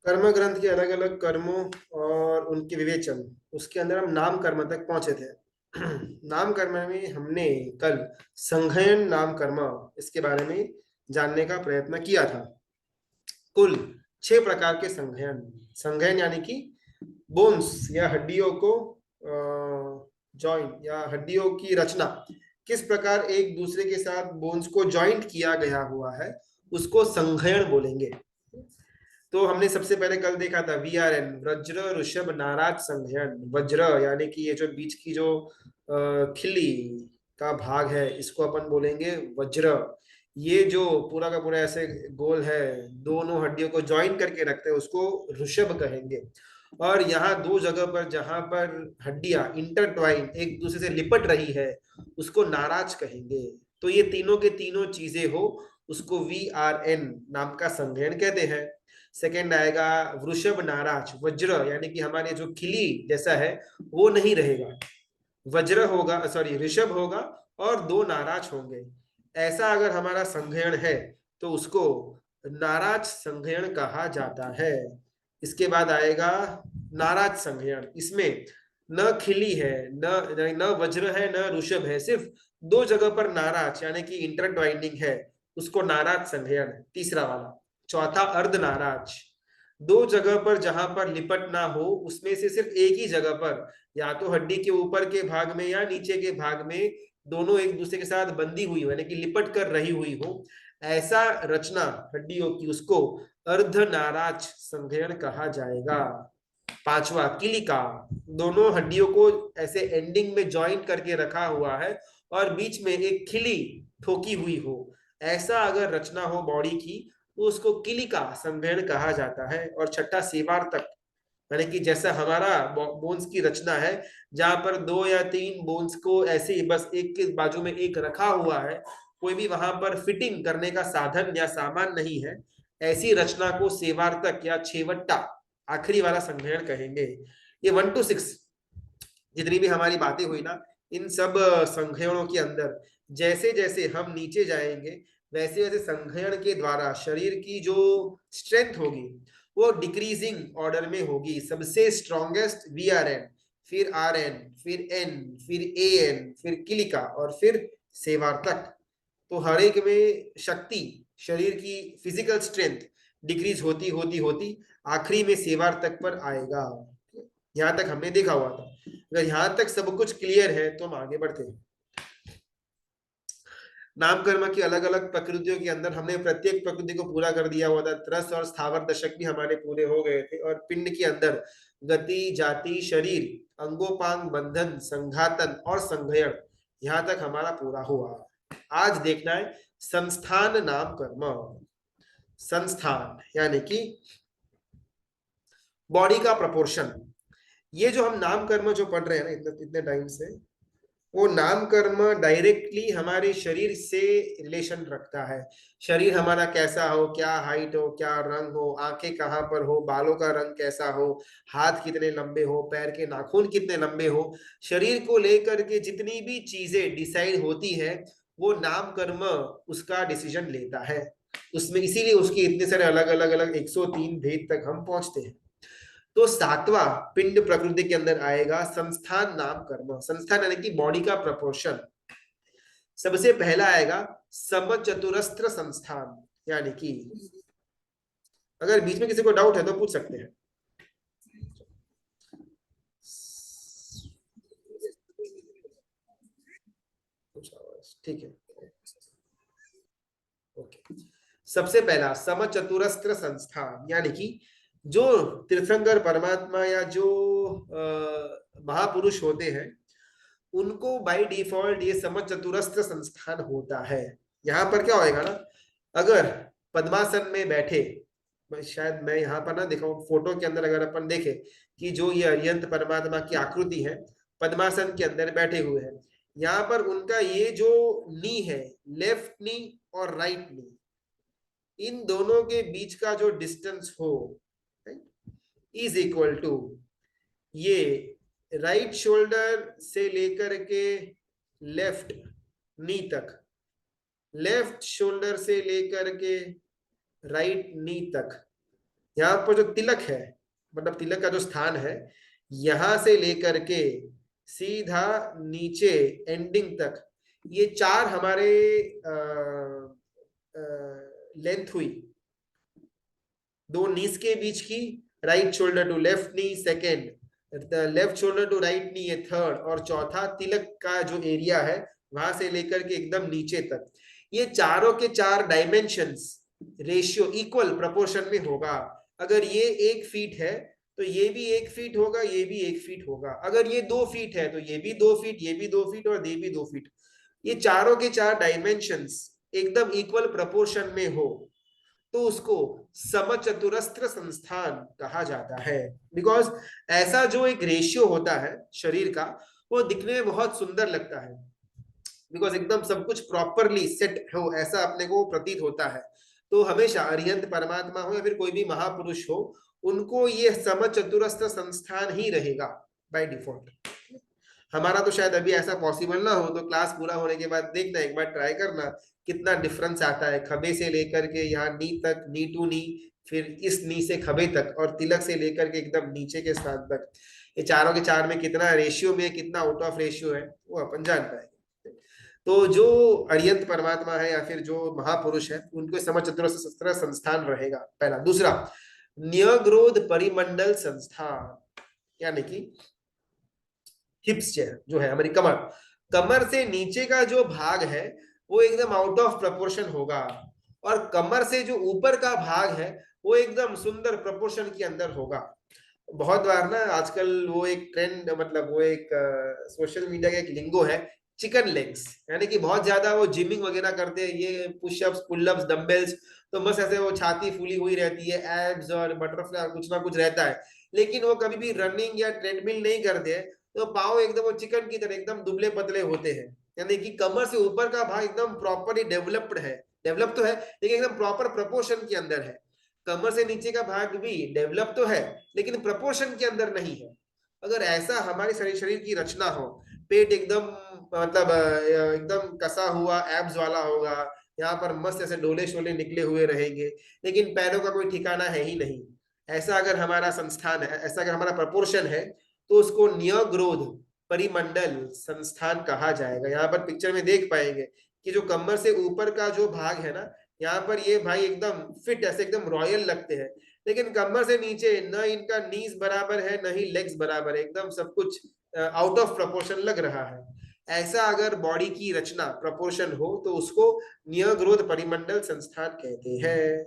कर्म ग्रंथ के अलग अलग कर्मों और उनके विवेचन, उसके अंदर हम नाम कर्म तक पहुंचे थे। नाम कर्म में हमने कल संघयन नाम कर्म, इसके बारे में जानने का प्रयत्न किया था। कुल 6 प्रकार के संघयन। संघयन यानी कि बोन्स या हड्डियों को जॉइंट या हड्डियों की रचना, किस प्रकार एक दूसरे के साथ बोन्स को जॉइंट किया गया हुआ है, उसको संघयन बोलेंगे। तो हमने सबसे पहले कल देखा था VRN, वज्र ऋषभ नाराज संघयन। वज्र यानी कि ये जो बीच की जो खिल्ली का भाग है, इसको अपन बोलेंगे वज्र। ये जो पूरा का पूरा ऐसे गोल है, दोनों हड्डियों को ज्वाइन करके रखते हैं, उसको ऋषभ कहेंगे। और यहाँ दो जगह पर जहां पर हड्डियां इंटरट्वाइन एक दूसरे से लिपट रही है, उसको नाराज कहेंगे। तो ये तीनों के तीनों चीजें हो, उसको VRN नाम का संघयन कहते हैं। सेकेंड आएगा वृषभ नाराज, वज्र यानी कि हमारे जो खिली जैसा है वो नहीं रहेगा, वज्र होगा, सॉरी ऋषभ होगा और दो नाराज होंगे। ऐसा अगर हमारा संघयन है तो उसको नाराज संघयन कहा जाता है। इसके बाद आएगा नाराज संघयन। इसमें न खिली है, न न वज्र है, न ऋषभ है, सिर्फ दो जगह पर नाराज यानी कि इंटरट्वाइनिंग है, उसको नाराज संघयन। तीसरा वाला। चौथा अर्ध नाराज, दो जगह पर जहां पर लिपट ना हो, उसमें से सिर्फ एक ही जगह पर, या तो हड्डी के ऊपर के भाग में या नीचे के भाग में, दोनों एक दूसरे के साथ बंधी हुई हो यानी कि लिपट कर रही हुई हो, ऐसा रचना हड्डियों की, उसको अर्ध नाराज संघयन कहा जाएगा। पांचवा किलिका, दोनों हड्डियों को ऐसे एंडिंग में ज्वाइंट करके रखा हुआ है और बीच में एक खिली ठोकी हुई हो, ऐसा अगर रचना हो बॉडी की, तो उसको किलिका संघयन कहा जाता है। और छठा सेवार तक, यानी कि जैसा हमारा बोन्स की रचना है, जहां पर दो या तीन बोन्स को ऐसे ही बस एक के बाजू में एक रखा हुआ है, कोई भी वहां पर फिटिंग करने का साधन या सामान नहीं है, ऐसी रचना को सेवार तक या छेवट्टा, आखिरी वाला संघयन कहेंगे। ये 1 to 6 जितनी भी हमारी बातें हुई ना, इन सब संघयनों के अंदर जैसे जैसे हम नीचे जाएंगे, वैसे वैसे संघयन के द्वारा शरीर की जो स्ट्रेंथ होगी वो डिक्रीजिंग ऑर्डर में होगी। सबसे स्ट्रॉन्गेस्ट VRN, फिर RN, फिर N, फिर AN, फिर किलिका और फिर सेवार तक। तो हर एक में शक्ति, शरीर की फिजिकल स्ट्रेंथ डिक्रीज होती होती होती आखिरी में सेवार तक पर आएगा। यहां तक हमने देखा हुआ था। अगर यहां तक सब कुछ क्लियर है तो हम आगे बढ़ते हैं। नाम कर्म की अलग अलग प्रकृतियों के अंदर हमने प्रत्येक प्रकृति को पूरा कर दिया हुआ था। त्रस और स्थावर दशक भी हमारे पूरे हो गए थे। और पिंड के अंदर गति, जाति, शरीर, अंगोपांग, बंधन, संघातन और संघयन, यहां तक हमारा पूरा हुआ। आज देखना है संस्थान नाम कर्म। संस्थान यानी कि बॉडी का प्रपोर्शन। ये जो हम नाम कर्म जो पढ़ रहे हैं ना इतने इतने टाइम से, वो नाम कर्म डायरेक्टली हमारे शरीर से रिलेशन रखता है। शरीर हमारा कैसा हो, क्या हाइट हो, क्या रंग हो, आंखें कहाँ पर हो, बालों का रंग कैसा हो, हाथ कितने लंबे हो, पैर के नाखून कितने लंबे हो, शरीर को लेकर के जितनी भी चीजें डिसाइड होती है, वो नाम कर्म उसका डिसीजन लेता है उसमें। इसीलिए उसकी इतने सारे अलग अलग अलग 103 भेद तक हम पहुंचते हैं। तो सातवां पिंड प्रकृति के अंदर आएगा संस्थान नाम कर्म। संस्थान यानी कि बॉडी का प्रपोर्शन। सबसे पहला आएगा समचतुरस्त्र संस्थान, यानी कि अगर बीच में किसी को डाउट है तो पूछ सकते हैं। ठीक है, ओके। सबसे पहला समचतुरस्त्र संस्थान, यानी कि जो तीर्थंकर परमात्मा या जो महापुरुष होते हैं, उनको बाय डिफॉल्ट ये समचतुरस्त्र संस्थान होता है। यहाँ पर क्या होएगा ना, अगर पद्मासन में बैठे, शायद मैं यहाँ पर ना दिखाऊं, फोटो के अंदर अगर अपन देखे कि जो ये अरिहंत परमात्मा की आकृति है, पद्मासन के अंदर बैठे हुए हैं, यहाँ पर उनका ये जो नी है, लेफ्ट नी और राइट नी, इन दोनों के बीच का जो डिस्टेंस हो, इज इक्वल टू ये राइट शोल्डर से लेकर के लेफ्ट नी तक, लेफ्ट शोल्डर से लेकर के राइट नी तक, यहाँ पर जो तिलक है, मतलब तिलक का जो स्थान है, यहां से लेकर के सीधा नीचे एंडिंग तक, ये 4 हमारे लेंथ हुई, 2 नीस के बीच की, right shoulder to left knee second, left shoulder to right knee ये थर्ड, और चौथा तिलक का जो एरिया है वहां से लेकर के एकदम नीचे तक, ये चारों के 4 डायमेंशंस रेशियो इक्वल प्रोपोर्शन में होगा। अगर ये 1 फीट है तो ये भी 1 फीट होगा, ये भी 1 फीट होगा। अगर ये 2 फीट है तो ये भी 2 फीट, ये भी 2 फीट और ये भी 2 फीट। ये चारों के 4 डायमेंशंस एकदम इक्वल प्रोपोर्शन में हो तो उसको समचतुरस्र संस्थान कहा जाता है। बिकॉज ऐसा जो एक रेशियो होता है शरीर का, वो दिखने में बहुत सुंदर लगता है, बिकॉज एकदम सब कुछ प्रॉपरली सेट हो, ऐसा अपने को प्रतीत होता है। तो हमेशा अरिहंत परमात्मा हो या फिर कोई भी महापुरुष हो, उनको ये समचतुरस्र संस्थान ही रहेगा बाय डिफॉल्ट। हमारा तो शायद अभी ऐसा पॉसिबल ना हो, तो क्लास पूरा होने के बाद देखना, एक बार ट्राई करना कितना डिफरेंस आता है, खबे से लेकर के यहाँ नी तक, नी टू नी, फिर इस नी से खबे तक, और तिलक से लेकर के एकदम नीचे के स्थान तक, ये चारों के 4 में कितना रेशियो में, कितना आउट ऑफ रेशियो है, वो अपन जान पाएंगे। तो जो अरियंत परमात्मा है या फिर जो महापुरुष है, उनको समचतुरस्र संस्थान रहेगा, पहला। दूसरा, न्यग्रोध परिमंडल संस्थान, यानी कि हिप्स जो है हमारी कमर, कमर से नीचे का जो भाग है वो एकदम आउट ऑफ प्रपोर्शन होगा, और कमर से जो ऊपर का भाग है वो एकदम सुंदर प्रपोर्शन के अंदर होगा। बहुत बार ना आजकल वो एक ट्रेंड, मतलब वो एक सोशल मीडिया का एक लिंगो है, चिकन लेग्स, यानी कि बहुत ज्यादा वो जिमिंग वगैरह करते हैं, ये पुशअप्स पुलअप्स डंबल्स, तो बस ऐसे वो छाती फूली हुई रहती है, एब्स और बटरफ्लाई कुछ ना कुछ रहता है, लेकिन वो कभी भी रनिंग या ट्रेडमिल नहीं करते हैं, तो पाँव एकदम वो चिकन की तरह एकदम दुबले पतले होते हैं। यानी कि कमर से ऊपर का भाग एकदम प्रॉपरली डेवलप्ड है, डेवलप तो है लेकिन एकदम प्रॉपर प्रपोर्शन के अंदर है। कमर से नीचे का भाग भी डेवलप तो है लेकिन प्रपोर्शन के अंदर नहीं है। अगर ऐसा हमारे शरीर की रचना हो, पेट एकदम मतलब एकदम कसा हुआ एब्स वाला होगा, यहाँ पर मस्त ऐसे डोले शोले निकले हुए रहेंगे, लेकिन पैरों का कोई ठिकाना है ही नहीं, ऐसा अगर हमारा संस्थान है, ऐसा अगर हमारा प्रपोर्शन है, तो उसको न्यग्रोध परिमंडल संस्थान कहा जाएगा। यहाँ पर पिक्चर में देख पाएंगे कि जो कमर से ऊपर का जो भाग है ना, यहाँ पर ये भाई एकदम फिट, ऐसे एकदम रॉयल लगते हैं, लेकिन कमर से नीचे न इनका नीज बराबर है न ही लेग्स बराबर है, एकदम सब कुछ आउट ऑफ प्रपोर्शन लग रहा है। ऐसा अगर बॉडी की रचना प्रपोर्शन हो तो उसको न्यग्रोध परिमंडल संस्थान कहते हैं।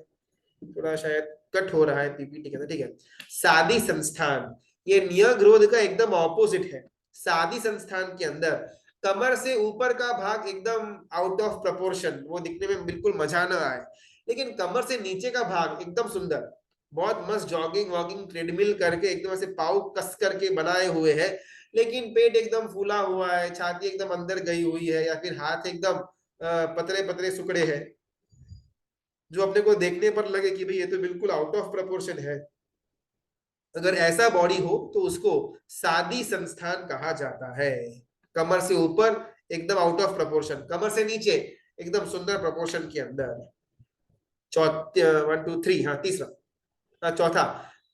थोड़ा शायद कट हो रहा है पीपीटी के अंदर, ठीक है। सादी संस्थान, ये न्यग्रोध का एकदम ऑपोजिट है। सादी संस्थान के अंदर कमर से ऊपर का भाग एकदम आउट ऑफ प्रपोर्शन, वो दिखने में बिल्कुल मजा ना आए, लेकिन कमर से नीचे का भाग एकदम सुंदर, बहुत मस्त जॉगिंग वॉगिंग ट्रेडमिल करके एकदम ऐसे पाव कस करके बनाए हुए हैं, लेकिन पेट एकदम फूला हुआ है, छाती एकदम अंदर गई हुई है, या फिर हाथ एकदम पतले पतले सुकड़े हैं, जो अपने को देखने पर लगे कि भाई ये तो बिल्कुल आउट ऑफ प्रपोर्शन है। अगर ऐसा बॉडी हो तो उसको सादी संस्थान कहा जाता है। कमर से ऊपर एकदम आउट ऑफ प्रपोर्शन, कमर से नीचे एकदम सुंदर प्रपोर्शन के अंदर। 1 2 3, हाँ तीसरा, चौथा,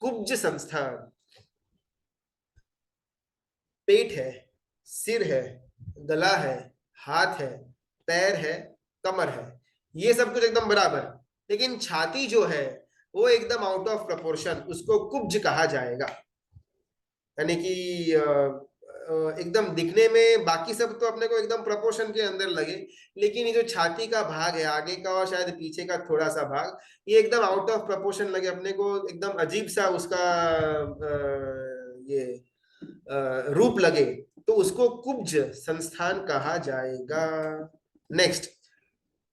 कुब्ज संस्थान। पेट है, सिर है, गला है, हाथ है, पैर है, कमर है, ये सब कुछ एकदम बराबर, लेकिन छाती जो है वो एकदम आउट ऑफ प्रपोर्शन, उसको कुब्ज कहा जाएगा। यानी कि एकदम दिखने में बाकी सब तो अपने को एकदम प्रपोर्शन के अंदर लगे, लेकिन ये जो छाती का भाग है, आगे का और शायद पीछे का थोड़ा सा भाग, ये एकदम आउट ऑफ प्रपोर्शन लगे अपने को, एकदम अजीब सा उसका ये रूप लगे, तो उसको कुब्ज संस्थान कहा जाएगा। नेक्स्ट,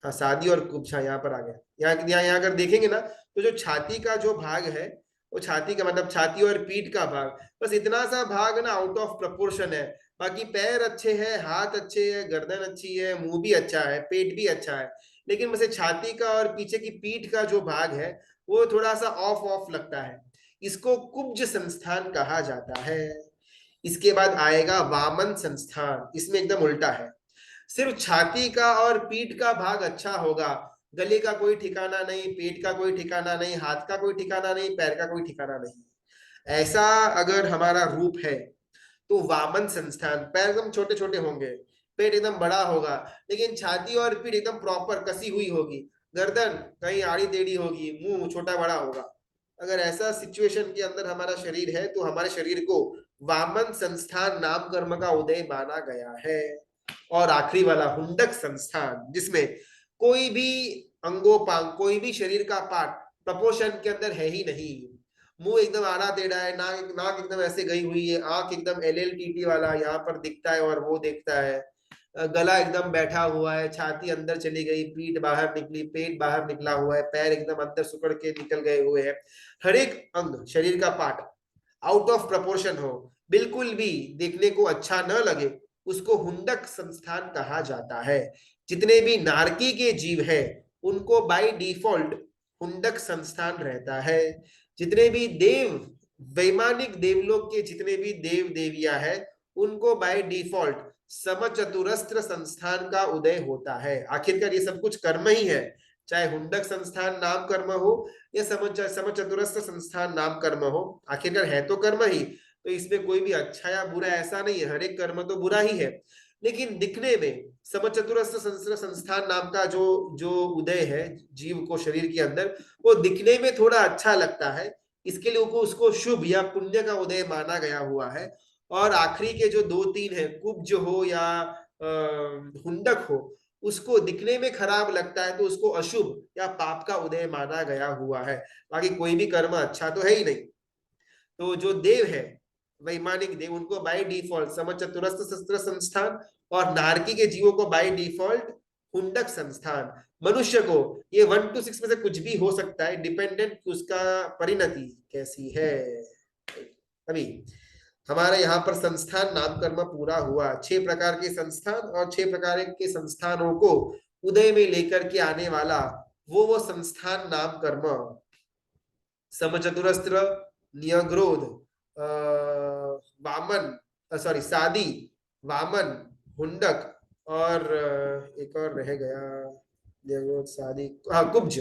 हाँ शादी और कुब्ज, हाँ यहाँ पर आ गया। यहाँ अगर देखेंगे ना, तो जो छाती का जो भाग है, वो छाती का मतलब छाती और पीठ का भाग, बस इतना सा भाग ना आउट ऑफ प्रपोर्शन है। बाकी पैर अच्छे हैं, हाथ अच्छे है, गर्दन अच्छी है, मुंह भी अच्छा है, पेट भी अच्छा है, लेकिन बस छाती का और पीछे की पीठ का जो भाग है वो थोड़ा सा ऑफ ऑफ लगता है, इसको कुब्ज संस्थान कहा जाता है। इसके बाद आएगा वामन संस्थान, इसमें एकदम उल्टा है, सिर्फ छाती का और पीठ का भाग अच्छा होगा, गले का कोई ठिकाना नहीं, पेट का कोई ठिकाना नहीं, हाथ का कोई ठिकाना नहीं, पैर का कोई ठिकाना नहीं। ऐसा अगर हमारा रूप है तो वामन संस्थान, पैर एकदम छोटे छोटे होंगे, पेट एकदम बड़ा होगा, लेकिन छाती और पीठ एकदम प्रॉपर कसी हुई होगी, गर्दन कहीं आड़ी टेढ़ी होगी, मुंह छोटा बड़ा होगा। अगर ऐसा सिचुएशन के अंदर हमारा शरीर है तो हमारे शरीर को वामन संस्थान नाम कर्म का उदय माना गया है। और आखिरी वाला हुंडक संस्थान, जिसमें कोई भी अंगोपांग, कोई भी शरीर का पार्ट प्रपोर्शन के अंदर है ही नहीं। मुंह एकदम आड़ा टेढ़ा है, नाक नाक एकदम ऐसे गई हुई है, आंख एकदम LLTT वाला यहाँ पर दिखता है और वो देखता है, गला एकदम बैठा हुआ है, छाती अंदर चली गई, पीठ बाहर निकली, पेट बाहर निकला हुआ है, पैर एकदम अंदर सुकड़ के निकल गए हुए हैं। हर एक अंग शरीर का पार्ट आउट ऑफ प्रपोर्शन हो, बिल्कुल भी देखने को अच्छा न लगे, उसको हुंडक संस्थान कहा जाता है। जितने भी नारकी के जीव है उनको बाय डिफॉल्ट हुंडक संस्थान रहता है। जितने भी देव, वैमानिक देवलोक के जितने भी देव देवियां हैं, उनको बाय डिफॉल्ट समचतुरस्त्र संस्थान का उदय होता है। आखिरकार ये सब कुछ कर्म ही है, चाहे हुंडक संस्थान नाम कर्म हो या समचतुरस्त्र संस्थान नाम कर्म हो, आखिरकार है तो कर्म ही। तो इसमें कोई भी अच्छा या बुरा ऐसा नहीं है, हर एक कर्म तो बुरा ही है, लेकिन दिखने में समचतुरस्त्र संस्थान नाम का जो जो उदय है जीव को शरीर के अंदर, वो दिखने में थोड़ा अच्छा लगता है, इसके लिए उसको शुभ या पुण्य का उदय माना गया हुआ है। और आखिरी के जो दो तीन है, कुब्ज हो या हुंडक हो, उसको दिखने में खराब लगता है तो उसको अशुभ या पाप का उदय माना गया हुआ है। बाकी कोई भी कर्म अच्छा तो है ही नहीं। तो जो देव है, वैमानिक देव, उनको बाय डिफॉल्ट समचतुरस्त्र शस्त्र संस्थान, और नारकी के जीवों को बाय डिफॉल्ट हुंडक संस्थान। मनुष्य को ये 1 to 6 में से कुछ भी हो सकता है, डिपेंडेंट उसका परिणति कैसी है। अभी हमारे यहाँ पर संस्थान नाम कर्म पूरा हुआ। 6 प्रकार के संस्थान और 6 प्रकार के संस्थानों को उदय में लेकर के आने वाला वो संस्थान नाम कर्म, समचतुरस्त्र, नियग्रोध, वामन, सॉरी सादी, वामन, हुंडक, और एक और रह गया, नियग्रोध, सादी, हाँ कुब्ज,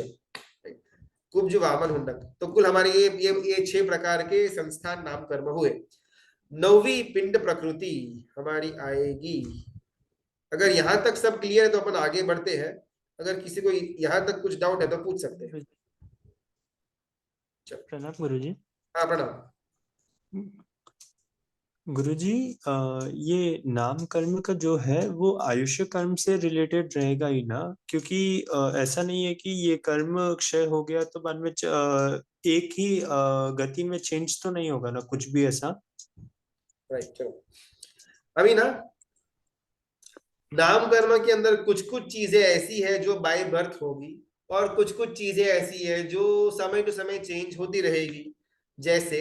कुब्ज, वामन, हुंडक। तो कुल हमारे ये 6 प्रकार के संस्थान नाम कर्म हुए। 9वीं पिंड प्रकृति हमारी आएगी। अगर यहां तक सब क्लियर है तो अपन आगे बढ़ते हैं, अगर किसी को यहां तक कुछ डाउट है तो पूछ सकते हैं। प्रणाम गुरुजी। हाँ प्रणाम। गुरुजी, ये नाम कर्म का जो है वो आयुष्य कर्म से रिलेटेड रहेगा ही ना? क्योंकि ऐसा नहीं है कि ये कर्म क्षय हो गया तो बाद में एक ही गति में चेंज तो नहीं होगा ना कुछ भी ऐसा? राइट, चलो अभी ना, नाम कर्म के अंदर कुछ कुछ चीजें ऐसी है जो बाय बर्थ होगी, और कुछ कुछ चीजें ऐसी है जो समय टू समय चेंज होती रहेगी। जैसे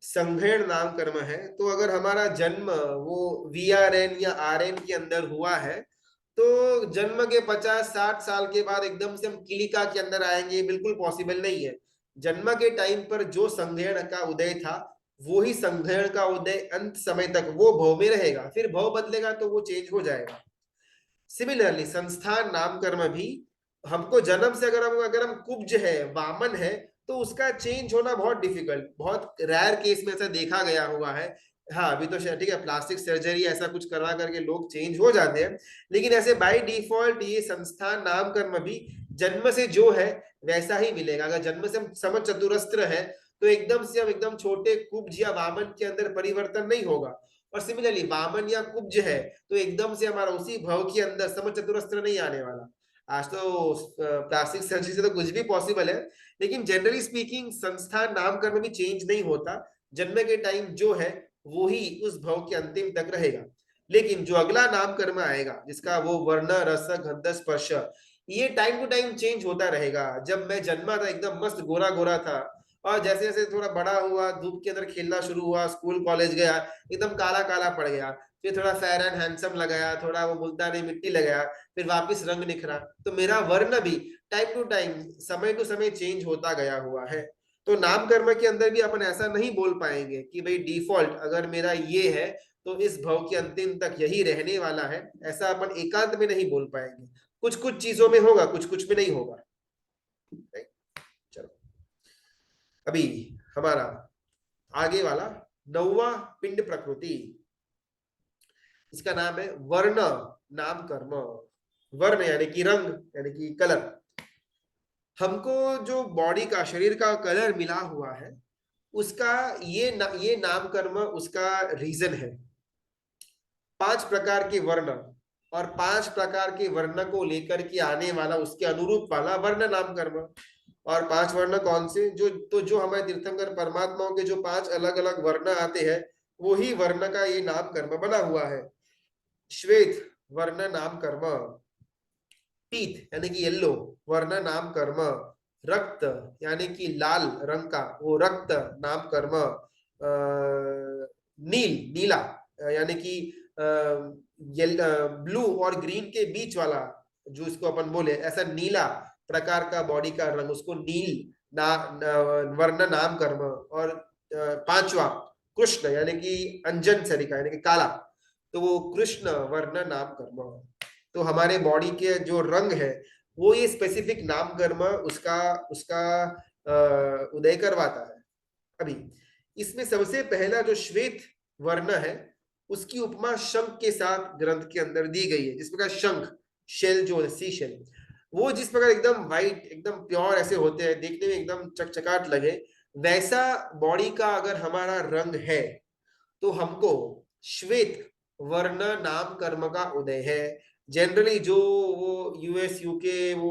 संघेड़ नाम कर्म है, तो अगर हमारा जन्म वो VRN या RN के अंदर हुआ है, तो जन्म के 50-60 साल के बाद एकदम से हम किलिका के अंदर आएंगे, बिल्कुल पॉसिबल नहीं है। जन्म के टाइम पर जो संघेड़ का उदय था, वो ही संघेड़ का उदय अंत समय तक वो भव में रहेगा, फिर भव बदलेगा तो वो चेंज हो जाएगा। सिमिलरली संस्थान नाम कर्म भी, हमको जन्म से अगर हम कुब्ज है, वामन है, तो उसका चेंज होना बहुत डिफिकल्ट, बहुत रेयर केस में ऐसा देखा गया हुआ है। हाँ अभी तो ठीक है, प्लास्टिक सर्जरी ऐसा कुछ करवा करके लोग चेंज हो जाते हैं, लेकिन ऐसे बाय डिफॉल्ट ये संस्थान नाम कर्म भी जन्म से जो है वैसा ही मिलेगा। अगर जन्म से हम समझ चतुरस्त्र है, तो एकदम से हम एकदम छोटे कुब्ज या वामन के अंदर परिवर्तन नहीं होगा। और सिमिलरली वामन या कुब्ज है, तो एकदम से हमारा उसी भव के अंदर समचतुरस्त्र नहीं आने वाला। आज तो प्लास्टिक सर्जरी से तो कुछ भी पॉसिबल है, लेकिन जनरली स्पीकिंग संस्थान नाम कर्म भी चेंज नहीं होता। जन्म के टाइम जो है वो ही उस भव के अंतिम तक रहेगा। लेकिन जो अगला नाम कर्म आएगा, जिसका वो वर्ण रस गंध स्पर्श, ये टाइम टू टाइम चेंज होता रहेगा। जब मैं जन्मा था एकदम मस्त गोरा गोरा था, और जैसे जैसे थोड़ा बड़ा हुआ, धूप के अंदर खेलना शुरू हुआ, स्कूल कॉलेज गया, एकदम काला काला पड़ गया, फिर थोड़ा फेयर एंड हैंडसम लगाया, थोड़ा वो मुल्तानी मिट्टी लगाया, फिर वापस रंग निखरा। तो मेरा वर्ण भी टाइम टू टाइम, समय टू समय चेंज होता गया हुआ है। तो नाम कर्म के अंदर भी अपन ऐसा नहीं बोल पाएंगे कि भाई डिफॉल्ट अगर मेरा ये है तो इस भव के अंतिम तक यही रहने वाला है, ऐसा अपन एकांत में नहीं बोल पाएंगे। कुछ कुछ चीजों में होगा, कुछ कुछ में नहीं होगा। चलो अभी हमारा आगे वाला 9वां पिंड प्रकृति, इसका नाम है वर्ण नाम कर्म। वर्ण यानी कि रंग, यानी कि कलर। हमको जो बॉडी का, शरीर का कलर मिला हुआ है, उसका ये नाम कर्म उसका रीजन है। 5 प्रकार के वर्ण, और 5 प्रकार के वर्ण को लेकर के आने वाला, उसके अनुरूप वाला वर्ण नाम कर्म। और 5 वर्ण कौन से? जो हमारे तीर्थंकर परमात्माओं के जो 5 अलग अलग वर्ण आते हैं, वही वर्ण का ये नाम कर्म बना हुआ है। श्वेत वर्ण नाम कर्म, पीत यानी कि येलो वर्ण नाम कर्म, रक्त यानी कि लाल रंग का वो रक्त नाम कर्म, नील नीला यानी कि ब्लू और ग्रीन के बीच वाला, जो इसको अपन बोले ऐसा नीला प्रकार का बॉडी का रंग, उसको नील वर्ण नाम कर्म। और 5वां कृष्ण यानी कि अंजन सरिका यानी कि काला, तो वो कृष्ण वर्ण नाम कर्म। तो हमारे बॉडी के जो रंग है वो ये स्पेसिफिक नाम कर्म उसका उसका उदय करवाता है। अभी इसमें सबसे पहला जो श्वेत वर्ण है, उसकी उपमा शंख के साथ ग्रंथ के अंदर दी गई है। जिस प्रकार शंख शेल जो है, सी शेल, वो जिस प्रकार एकदम व्हाइट एकदम प्योर ऐसे होते हैं, देखने में एकदम चकचकाट लगे, वैसा बॉडी का अगर हमारा रंग है तो हमको श्वेत वर्ण नाम कर्म का उदय है। जनरली जो वो यूएस यूके वो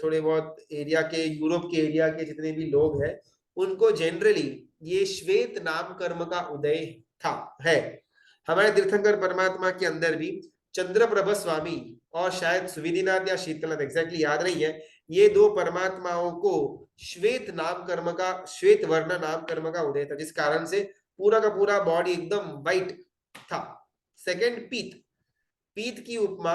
थोड़े बहुत एरिया के, यूरोप के एरिया के जितने भी लोग हैं, उनको जनरली ये श्वेत नाम कर्म का उदय था है। हमारे तीर्थंकर परमात्मा के अंदर भी चंद्रप्रभ स्वामी और शायद सुविधिनाथ या शीतलनाथ, एग्जैक्टली याद नहीं है, ये 2 परमात्माओं को श्वेत नाम कर्म का, श्वेत वर्ण नाम कर्म का उदय था, जिस कारण से पूरा का पूरा बॉडी एकदम व्हाइट था। सेकंड पीत, पीत की उपमा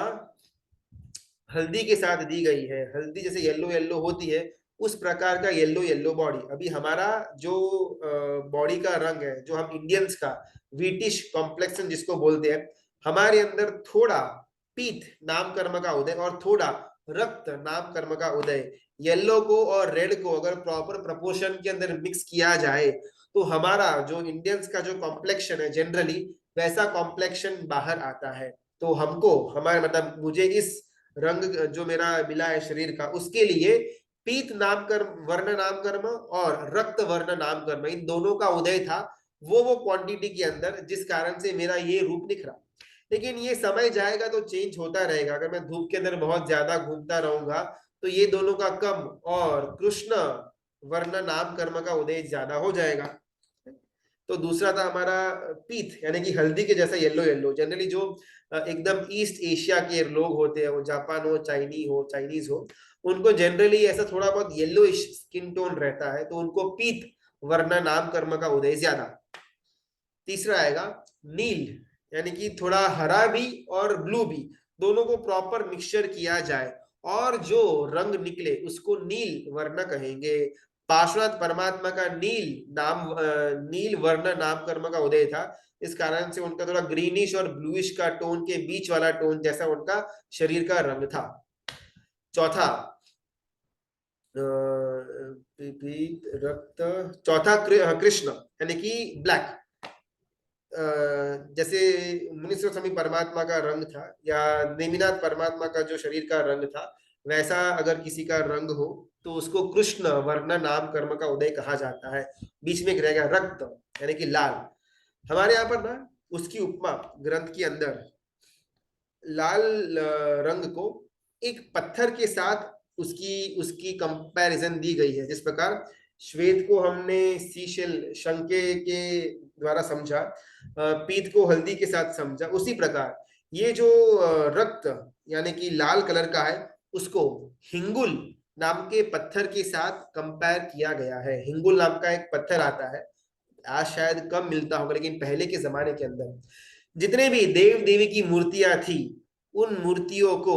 हल्दी के साथ दी गई है। हल्दी जैसे येलो येलो होती है, उस प्रकार का येलो येलो बॉडी। अभी हमारा जो बॉडी का रंग है, जो हम इंडियंस का व्हीटिश कॉम्प्लेक्शन जिसको बोलते हैं, हमारे अंदर थोड़ा पीत नाम कर्म का उदय और थोड़ा रक्त नाम कर्म का उदय। येलो को और रेड को अगर प्रॉपर प्रपोर्शन के अंदर मिक्स किया जाए तो हमारा जो इंडियंस का जो कॉम्प्लेक्शन है जनरली, वैसा कॉम्प्लेक्शन बाहर आता है। तो हमको हमारे मतलब मुझे इस रंग जो मेरा मिला है शरीर का, उसके लिए पीत नाम कर्म, वर्ण नाम कर्म और रक्त वर्ण नाम कर्म, इन दोनों का उदय था वो क्वांटिटी के अंदर, जिस कारण से मेरा ये रूप निखरा। लेकिन ये समय जाएगा तो चेंज होता रहेगा। अगर मैं धूप के अंदर बहुत ज्यादा घूमता रहूंगा तो ये दोनों का कम और कृष्ण वर्ण नाम कर्म का उदय ज्यादा हो जाएगा। तो दूसरा था हमारा पीत यानी कि हल्दी के जैसा येलो येलो। जनरली जो एकदम ईस्ट एशिया के लोग होते हैं, वो जापान हो, चाइनीज हो, उनको जनरली ऐसा थोड़ा बहुत येलोइश स्किन टोन रहता है, तो उनको पीत वर्ण नाम कर्म का उदय ज्यादा। तीसरा आएगा नील, यानी कि थोड़ा हरा भी और ब्लू भी, दोनों को प्रॉपर मिक्सचर किया जाए और जो रंग निकले उसको नील वर्ण कहेंगे। पार्श्वनाथ परमात्मा का नील वर्ण नाम कर्म का उदय था, इस कारण से उनका थोड़ा ग्रीनिश और ब्लूइश का टोन के बीच वाला टोन जैसा उनका शरीर का रंग था। चौथा रक्त, चौथा कृष्ण यानी कि ब्लैक। जैसे मुनीश्वर स्वामी परमात्मा का रंग था या नेमिनाथ परमात्मा का जो शरीर का रंग था, वैसा अगर किसी का रंग हो तो उसको कृष्ण वर्ण नाम कर्म का उदय कहा जाता है। बीच में रहेगा रक्त यानी कि लाल। हमारे यहाँ पर ना उसकी उपमा ग्रंथ के अंदर लाल रंग को एक पत्थर के साथ उसकी उसकी कंपैरिजन दी गई है। जिस प्रकार श्वेत को हमने सीशेल शंके के द्वारा समझा, पीत को हल्दी के साथ समझा, उसी प्रकार ये जो रक्त यानी कि लाल कलर का है, उसको हिंगुल नाम के पत्थर के साथ कंपेयर किया गया है। हिंगुल नाम का एक पत्थर आता है, आज शायद कम मिलता होगा, लेकिन पहले के जमाने के अंदर जितने भी देव देवी की मूर्तियां थी, उन मूर्तियों को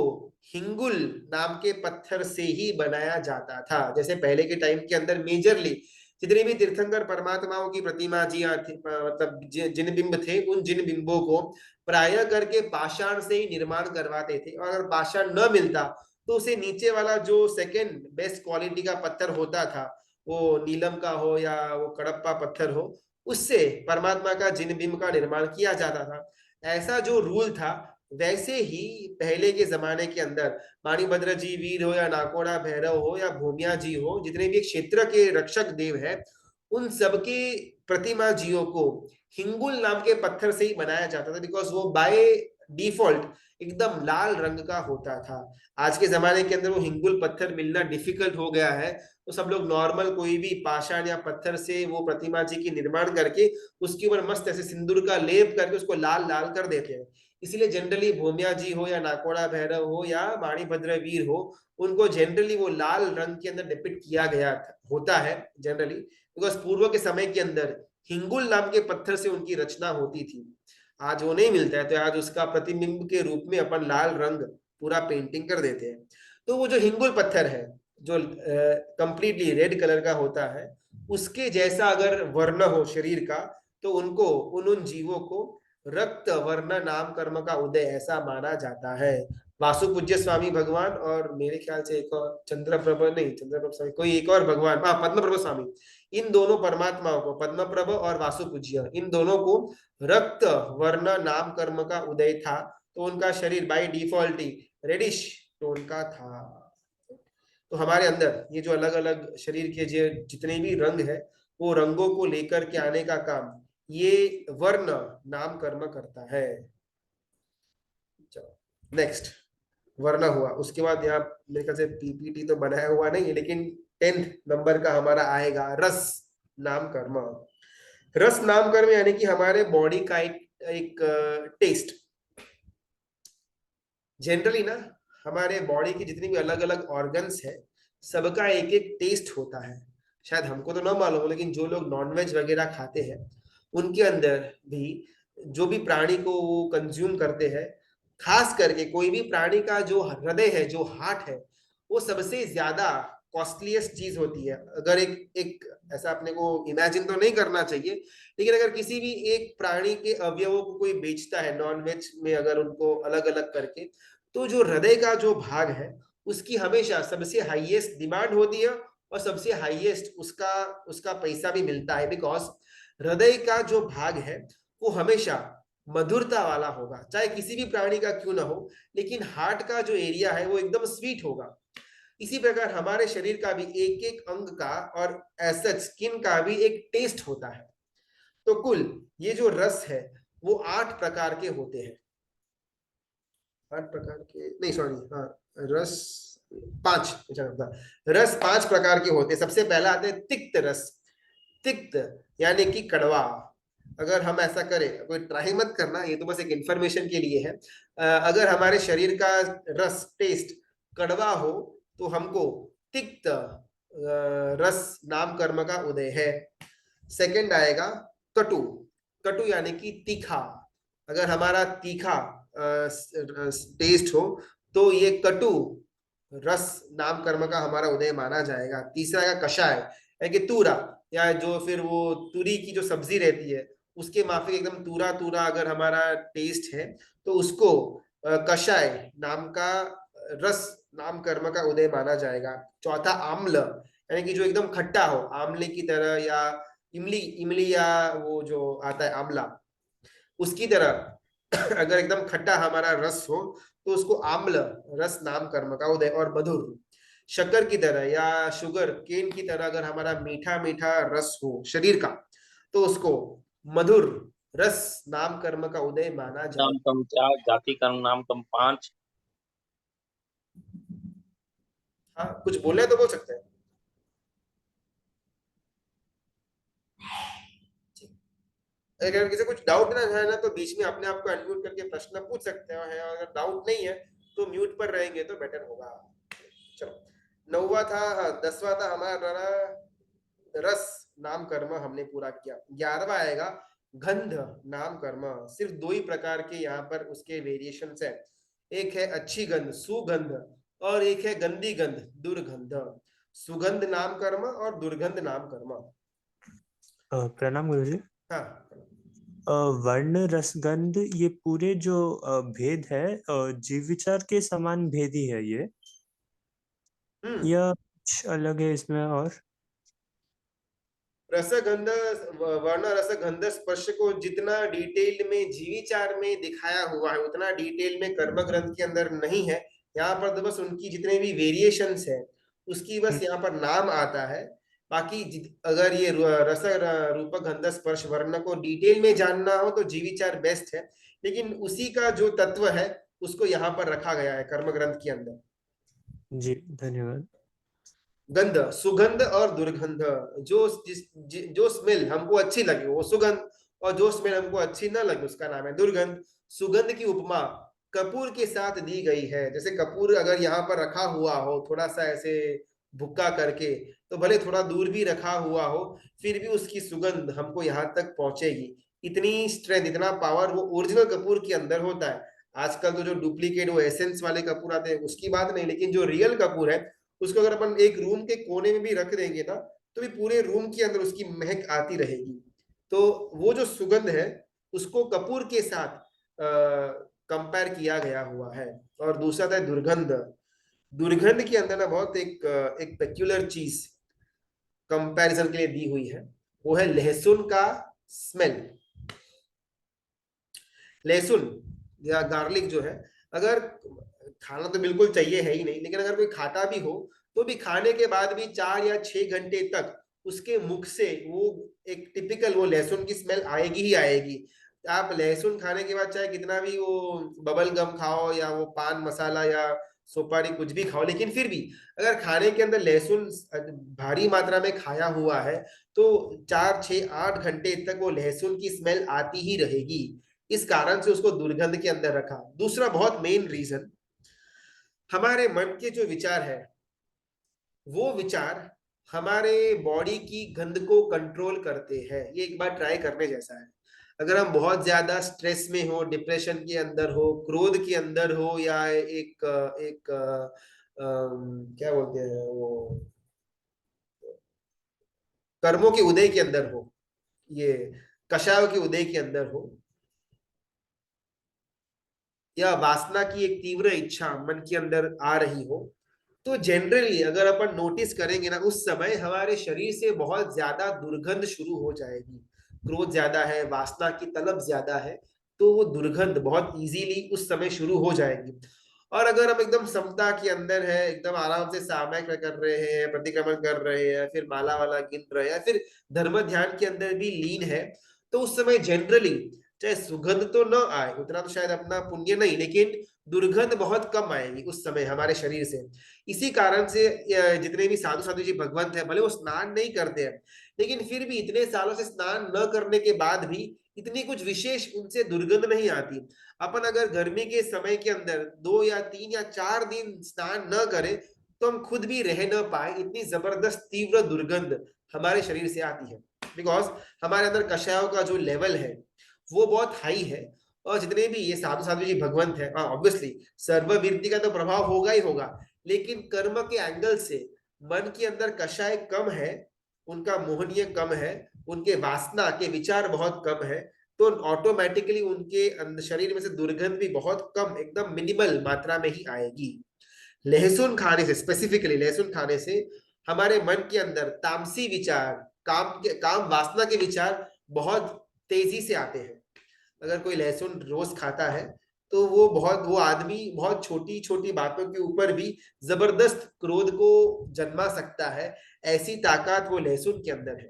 हिंगुल नाम के पत्थर से ही बनाया जाता था। जैसे पहले के टाइम के अंदर मेजरली जितने भी तीर्थंकर परमात्माओं की प्रतिमा जी थी, मतलब जिन बिंब थे, उन जिन बिंबों को प्राय करके पाषाण से ही निर्माण करवाते थे, और अगर पाषाण न मिलता तो उसे नीचे वाला जो सेकेंड बेस्ट क्वालिटी का पत्थर होता था, वो नीलम का हो या वो कडप्पा पत्थर हो, उससे परमात्मा का जिन बिंब का निर्माण किया जाता था। ऐसा जो रूल था, वैसे ही पहले के जमाने के अंदर माणिभद्र जी वीर हो या नाकोड़ा भैरव हो या भूमिया जी हो, जितने भी क्षेत्र के रक्षक देव है, उन सबके प्रतिमा जियों को हिंगुल नाम के पत्थर से ही बनाया जाता था, बिकॉज वो बाय डिफॉल्ट एकदम लाल रंग का होता था। आज के जमाने के अंदर वो हिंगुल पत्थर मिलना डिफिकल्ट हो गया है, तो सब लोग नॉर्मल कोई भी पाषाण या पत्थर से वो प्रतिमा जी की निर्माण करके उसके ऊपर मस्त ऐसे सिंदूर का लेप करके उसको लाल लाल कर देते हैं। इसलिए जनरली भूमिया जी हो या नाकोड़ा भैरव हो या माणिभद्र वीर हो, उनको जनरली वो लाल रंग के अंदर डिपिक्ट किया गया होता है जनरली, बिकॉज पूर्व के समय के अंदर हिंगुल नाम के पत्थर से उनकी रचना होती थी। आज वो नहीं मिलता है, तो आज उसका प्रतिबिंब के रूप में अपन लाल रंग पूरा पेंटिंग कर देते हैं। तो वो जो हिंगुल पत्थर है, जो कंप्लीटली रेड कलर का होता है, उसके जैसा अगर वर्ण हो शरीर का, तो उनको उन जीवों को रक्त वर्ण नाम कर्म का उदय ऐसा माना जाता है। वासु पूज्य स्वामी भगवान और मेरे ख्याल से एक और चंद्रप्रभ, नहीं चंद्रप्रभ स्वामी, कोई एक और भगवान, हाँ पद्मप्रभ स्वामी, इन दोनों परमात्माओं को, पद्मप्रभ और वासु पूज्य, इन दोनों को रक्त वर्ण नाम कर्म का उदय था, तो उनका शरीर बाय डिफॉल्ट ही रेडिश टोन का था। तो हमारे अंदर ये जो अलग अलग शरीर के जो जितने भी रंग है, वो रंगों को लेकर के आने का काम ये वर्ण नाम कर्म करता है। चलो नेक्स्ट, वर्ण हुआ। उसके बाद यहाँ मेरे ख्याल से पीपीटी तो बनाया हुआ नहीं है, लेकिन 10th नंबर का हमारा आएगा रस नाम कर्म। रस नाम कर्म यानी कि हमारे बॉडी का एक टेस्ट। जनरली ना हमारे बॉडी की जितनी भी अलग अलग ऑर्गन्स है, सबका एक एक टेस्ट होता है। शायद हमको तो ना मालूम हो, लेकिन जो लोग नॉनवेज वगैरह खाते हैं, उनके अंदर भी जो भी प्राणी को वो कंज्यूम करते हैं, खास करके कोई भी प्राणी का जो हृदय है, जो हार्ट है, वो सबसे ज्यादा कॉस्टलीस्ट चीज होती है। अगर एक एक ऐसा अपने को इमेजिन तो नहीं करना चाहिए, लेकिन अगर किसी भी एक प्राणी के अवयवों को कोई बेचता है नॉनवेज में, अगर उनको अलग अलग करके, तो जो हृदय का जो भाग है, उसकी हमेशा सबसे हाईएस्ट डिमांड होती है और सबसे हाईएस्ट उसका उसका पैसा भी मिलता है, बिकॉज हृदय का जो भाग है वो हमेशा मधुरता वाला होगा, चाहे किसी भी प्राणी का क्यों ना हो, लेकिन हार्ट का जो एरिया है वो एकदम स्वीट होगा। इसी प्रकार हमारे शरीर का भी एक एक अंग का और ऐसा स्किन का भी एक टेस्ट होता है। तो कुल ये जो रस है वो 8 प्रकार के होते हैं। 8 प्रकार के नहीं, सॉरी, हाँ, रस 5, रस 5 प्रकार के होते हैं। सबसे पहला आते हैं तिक्त रस। तिक्त यानी कि कड़वा। अगर हम ऐसा करें, कोई ट्राई मत करना, ये तो बस एक इंफॉर्मेशन के लिए है। अगर हमारे शरीर का रस टेस्ट कड़वा हो, तो हमको तिक्त रस नाम कर्म का उदय है। सेकंड आएगा कटु। कटु यानी कि तीखा। अगर हमारा तीखा टेस्ट हो, तो ये कटु रस नाम कर्म का हमारा उदय माना जाएगा। तीसरा आएगा कषाय, यानी कि तूरा, या जो फिर वो तुरी की जो सब्जी रहती है, उसके माफिक एकदम तूरा तूरा अगर हमारा टेस्ट है, तो उसको कषाय नाम का रस नाम कर्म का उदय माना जाएगा। चौथा आम्ल, यानी कि जो एकदम खट्टा हो, आमले की तरह, या इमली, इमली या वो जो आता है आमला, उसकी तरह अगर एकदम खट्टा हमारा रस हो, तो उसको आम्ल रस नाम कर्म का उदय। और मधुर, शक्कर की तरह या शुगर केन की तरह अगर हमारा मीठा मीठा रस हो शरीर का, तो उसको मधुर रस नाम कर्म का उदय माना जाए। नाम कम 4, जाति कर्म नाम कम 5। हाँ, कुछ बोले तो बोल सकते हैं। अगर किसी कुछ डाउट ना है ना, तो बीच में अपने आप को अनम्यूट करके प्रश्न पूछ सकते हैं, और अगर डाउट नहीं है तो म्यूट पर रहेंगे तो बेटर होगा। चलो, 9वां था, हाँ 10वां था हमारा रस नाम कर्म, हमने पूरा किया। 11वां आएगा गंध नाम कर्म। सिर्फ 2 ही प्रकार के यहाँ पर उसके वेरिएशन है। एक है अच्छी गंध सुगंध, और एक है गंदी गंध दुर्गंध। सुगंध नाम कर्म और दुर्गंध नाम कर्म। प्रणाम गुरुजी। हाँ, वर्ण रसगंध ये पूरे जो भेद है जीव विचार के समान भेद ही है ये। या कुछ अलग है इसमें? और रसगंध वर्ण रसगंध स्पर्श को जितना डिटेल में जीविचार में दिखाया हुआ है उतना डिटेल में कर्म ग्रंथ के अंदर नहीं है। यहाँ पर तो बस उनकी जितने भी वेरिएशंस है उसकी बस यहाँ पर नाम आता है। बाकी अगर ये रस रूप गंध स्पर्श वर्ण को डिटेल में जानना हो तो जीविचार बेस्ट है, लेकिन उसी का जो तत्व है उसको यहाँ पर रखा गया है कर्म ग्रंथ के अंदर। जी धन्यवाद। गंध सुगंध और दुर्गंध, जो जो स्मेल हमको अच्छी लगे वो सुगंध, और जो स्मेल हमको अच्छी ना लगे उसका नाम है दुर्गंध। सुगंध की उपमा कपूर के साथ दी गई है। जैसे कपूर अगर यहाँ पर रखा हुआ हो थोड़ा सा ऐसे भुक्का करके, तो भले थोड़ा दूर भी रखा हुआ हो फिर भी उसकी सुगंध हमको यहाँ तक पहुंचेगी। इतनी स्ट्रेंथ इतना पावर वो ओरिजिनल कपूर के अंदर होता है। आजकल तो जो डुप्लीकेट वो एसेंस वाले कपूर आते हैं उसकी बात नहीं, लेकिन जो रियल कपूर है उसको अगर अपन एक रूम के कोने में भी रख देंगे ना तो भी पूरे रूम के अंदर उसकी महक आती रहेगी। तो वो जो सुगंध है उसको कपूर के साथ कंपेयर किया गया हुआ है। और दूसरा था दुर्गंध। दुर्गंध के अंदर ना बहुत एक पेक्यूलर चीज कंपैरिजन के लिए दी हुई है, वो है लहसुन का स्मेल। लहसुन या गार्लिक जो है, अगर खाना तो बिल्कुल चाहिए है ही नहीं, लेकिन अगर कोई खाता भी हो तो भी खाने के बाद भी 4 या 6 घंटे तक उसके मुख से वो एक टिपिकल वो लहसुन की स्मेल आएगी ही आएगी। आप लहसुन खाने के बाद चाहे कितना भी वो बबल गम खाओ या वो पान मसाला या सुपारी कुछ भी खाओ, लेकिन फिर भी अगर खाने के अंदर लहसुन भारी मात्रा में खाया हुआ है तो 4 6 8 घंटे तक वो लहसुन की स्मेल आती ही रहेगी। इस कारण से उसको दुर्गंध के अंदर रखा। दूसरा बहुत मेन रीजन, हमारे मन के जो विचार है वो विचार हमारे बॉडी की गंध को कंट्रोल करते हैं। ये एक बार ट्राई करने जैसा है। अगर हम बहुत ज्यादा स्ट्रेस में हो, डिप्रेशन के अंदर हो, क्रोध के अंदर हो, या एक एक क्या बोलते हैं वो कर्मों के उदय के अंदर हो, ये कषायों के उदय के अंदर हो, या वासना की एक तीव्र इच्छा मन के अंदर आ रही हो, तो जनरली अगर अपन नोटिस करेंगे ना उस समय हमारे शरीर से बहुत ज्यादा दुर्गंध शुरू हो जाएगी। क्रोध ज्यादा है, वासना की तलब ज्यादा है, तो वो दुर्गंध बहुत इजीली उस समय शुरू हो जाएगी। और अगर हम एकदम समता के अंदर है, एकदम आराम से सामयिक कर रहे हैं, प्रतिक्रमण कर रहे हैं, फिर माला वाला गिन रहे हैं, फिर धर्म ध्यान के अंदर भी लीन है, तो उस समय जनरली चाहे सुगंध तो न आए उतना तो शायद अपना पुण्य नहीं, लेकिन दुर्गंध बहुत कम आएगी उस समय हमारे शरीर से। इसी कारण से जितने भी साधु साधु जी भगवंत है, भले वो स्नान नहीं करते हैं, लेकिन फिर भी इतने सालों से स्नान न करने के बाद भी इतनी कुछ विशेष उनसे दुर्गंध नहीं आती। अपन अगर गर्मी के समय के अंदर 2 या 3 या 4 दिन स्नान न करें तो हम खुद भी रह न पाए, इतनी जबरदस्त तीव्र दुर्गंध हमारे शरीर से आती है। बिकॉज हमारे अंदर कषायों का जो लेवल है वो बहुत हाई है। और जितने भी ये साधु साधु जी भगवंत है, ऑब्वियसली सर्ववीर्ति का तो प्रभाव होगा ही होगा, लेकिन कर्म के एंगल से मन के अंदर कषाय कम है, उनका मोहनीय कम है, उनके वासना के विचार बहुत कम है, तो ऑटोमेटिकली उनके शरीर में से दुर्गंध भी बहुत कम, एकदम मिनिमल मात्रा में ही आएगी। लहसुन खाने से, स्पेसिफिकली लहसुन खाने से हमारे मन के अंदर तामसी विचार, काम वासना के विचार बहुत तेजी से आते हैं। अगर कोई लहसुन रोज खाता है तो वो आदमी बहुत छोटी छोटी बातों के ऊपर भी जबरदस्त क्रोध को जन्मा सकता है। ऐसी ताकत वो लहसुन के अंदर है।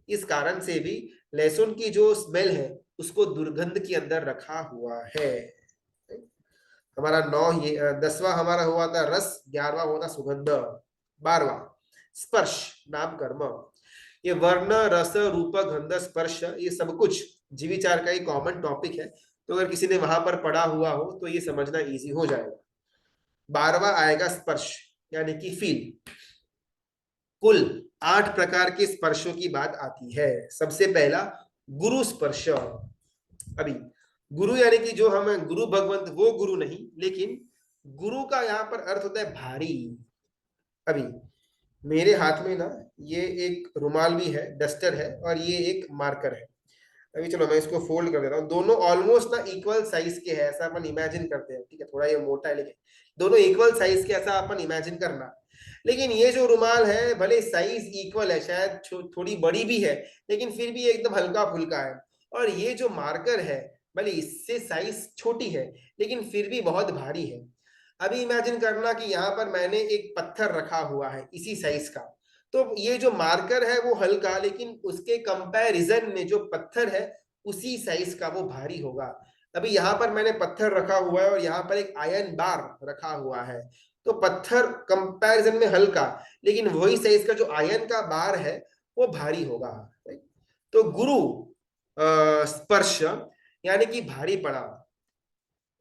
इस कारण से भी लहसुन की जो स्मेल है उसको दुर्गंध के अंदर रखा हुआ है। हमारा 10वां हमारा हुआ था रस, 11वां हुआ था सुगंध, 12वां स्पर्श नाम कर्म। ये वर्ण रस रूप गंध स्पर्श ये सब कुछ जीविचार का ही कॉमन टॉपिक है, तो अगर किसी ने वहां पर पढ़ा हुआ हो तो ये समझना इजी हो जाएगा। 12वां आएगा स्पर्श यानी कि फील। कुल 8 प्रकार के स्पर्शों की बात आती है। सबसे पहला गुरु स्पर्श। अभी गुरु यानी कि जो हम गुरु भगवंत वो गुरु नहीं, लेकिन गुरु का यहाँ पर अर्थ होता है भारी। अभी मेरे हाथ में ना ये एक रुमाल भी है, डस्टर है, और ये एक मार्कर है। अभी चलो मैं इसको फोल्ड कर देता हूँ। दोनों ऑलमोस्ट ना इक्वल साइज के हैं, ऐसा अपन इमेजिन करते हैं। ठीक है, थोड़ा ये मोटा है लेकिन दोनों इक्वल साइज के, ऐसा अपन इमेजिन करना। लेकिन ये जो रुमाल है भले साइज इक्वल है, शायद थोड़ी बड़ी भी है, लेकिन फिर भी एकदम हल्का फुल्का है। और ये जो मार्कर है भले इससे साइज छोटी है लेकिन फिर भी बहुत भारी है। अभी इमेजिन करना कि यहाँ पर मैंने एक पत्थर रखा हुआ है इसी साइज का, तो ये जो मार्कर है वो हल्का, लेकिन उसके कंपैरिजन में जो पत्थर है उसी साइज का वो भारी होगा। अभी यहाँ पर मैंने पत्थर रखा हुआ है और यहाँ पर एक आयरन बार रखा हुआ है, तो पत्थर कंपैरिजन में हल्का, लेकिन वही साइज का जो आयरन का बार है वो भारी होगा। तो गुरु स्पर्श यानी कि भारी पड़ा,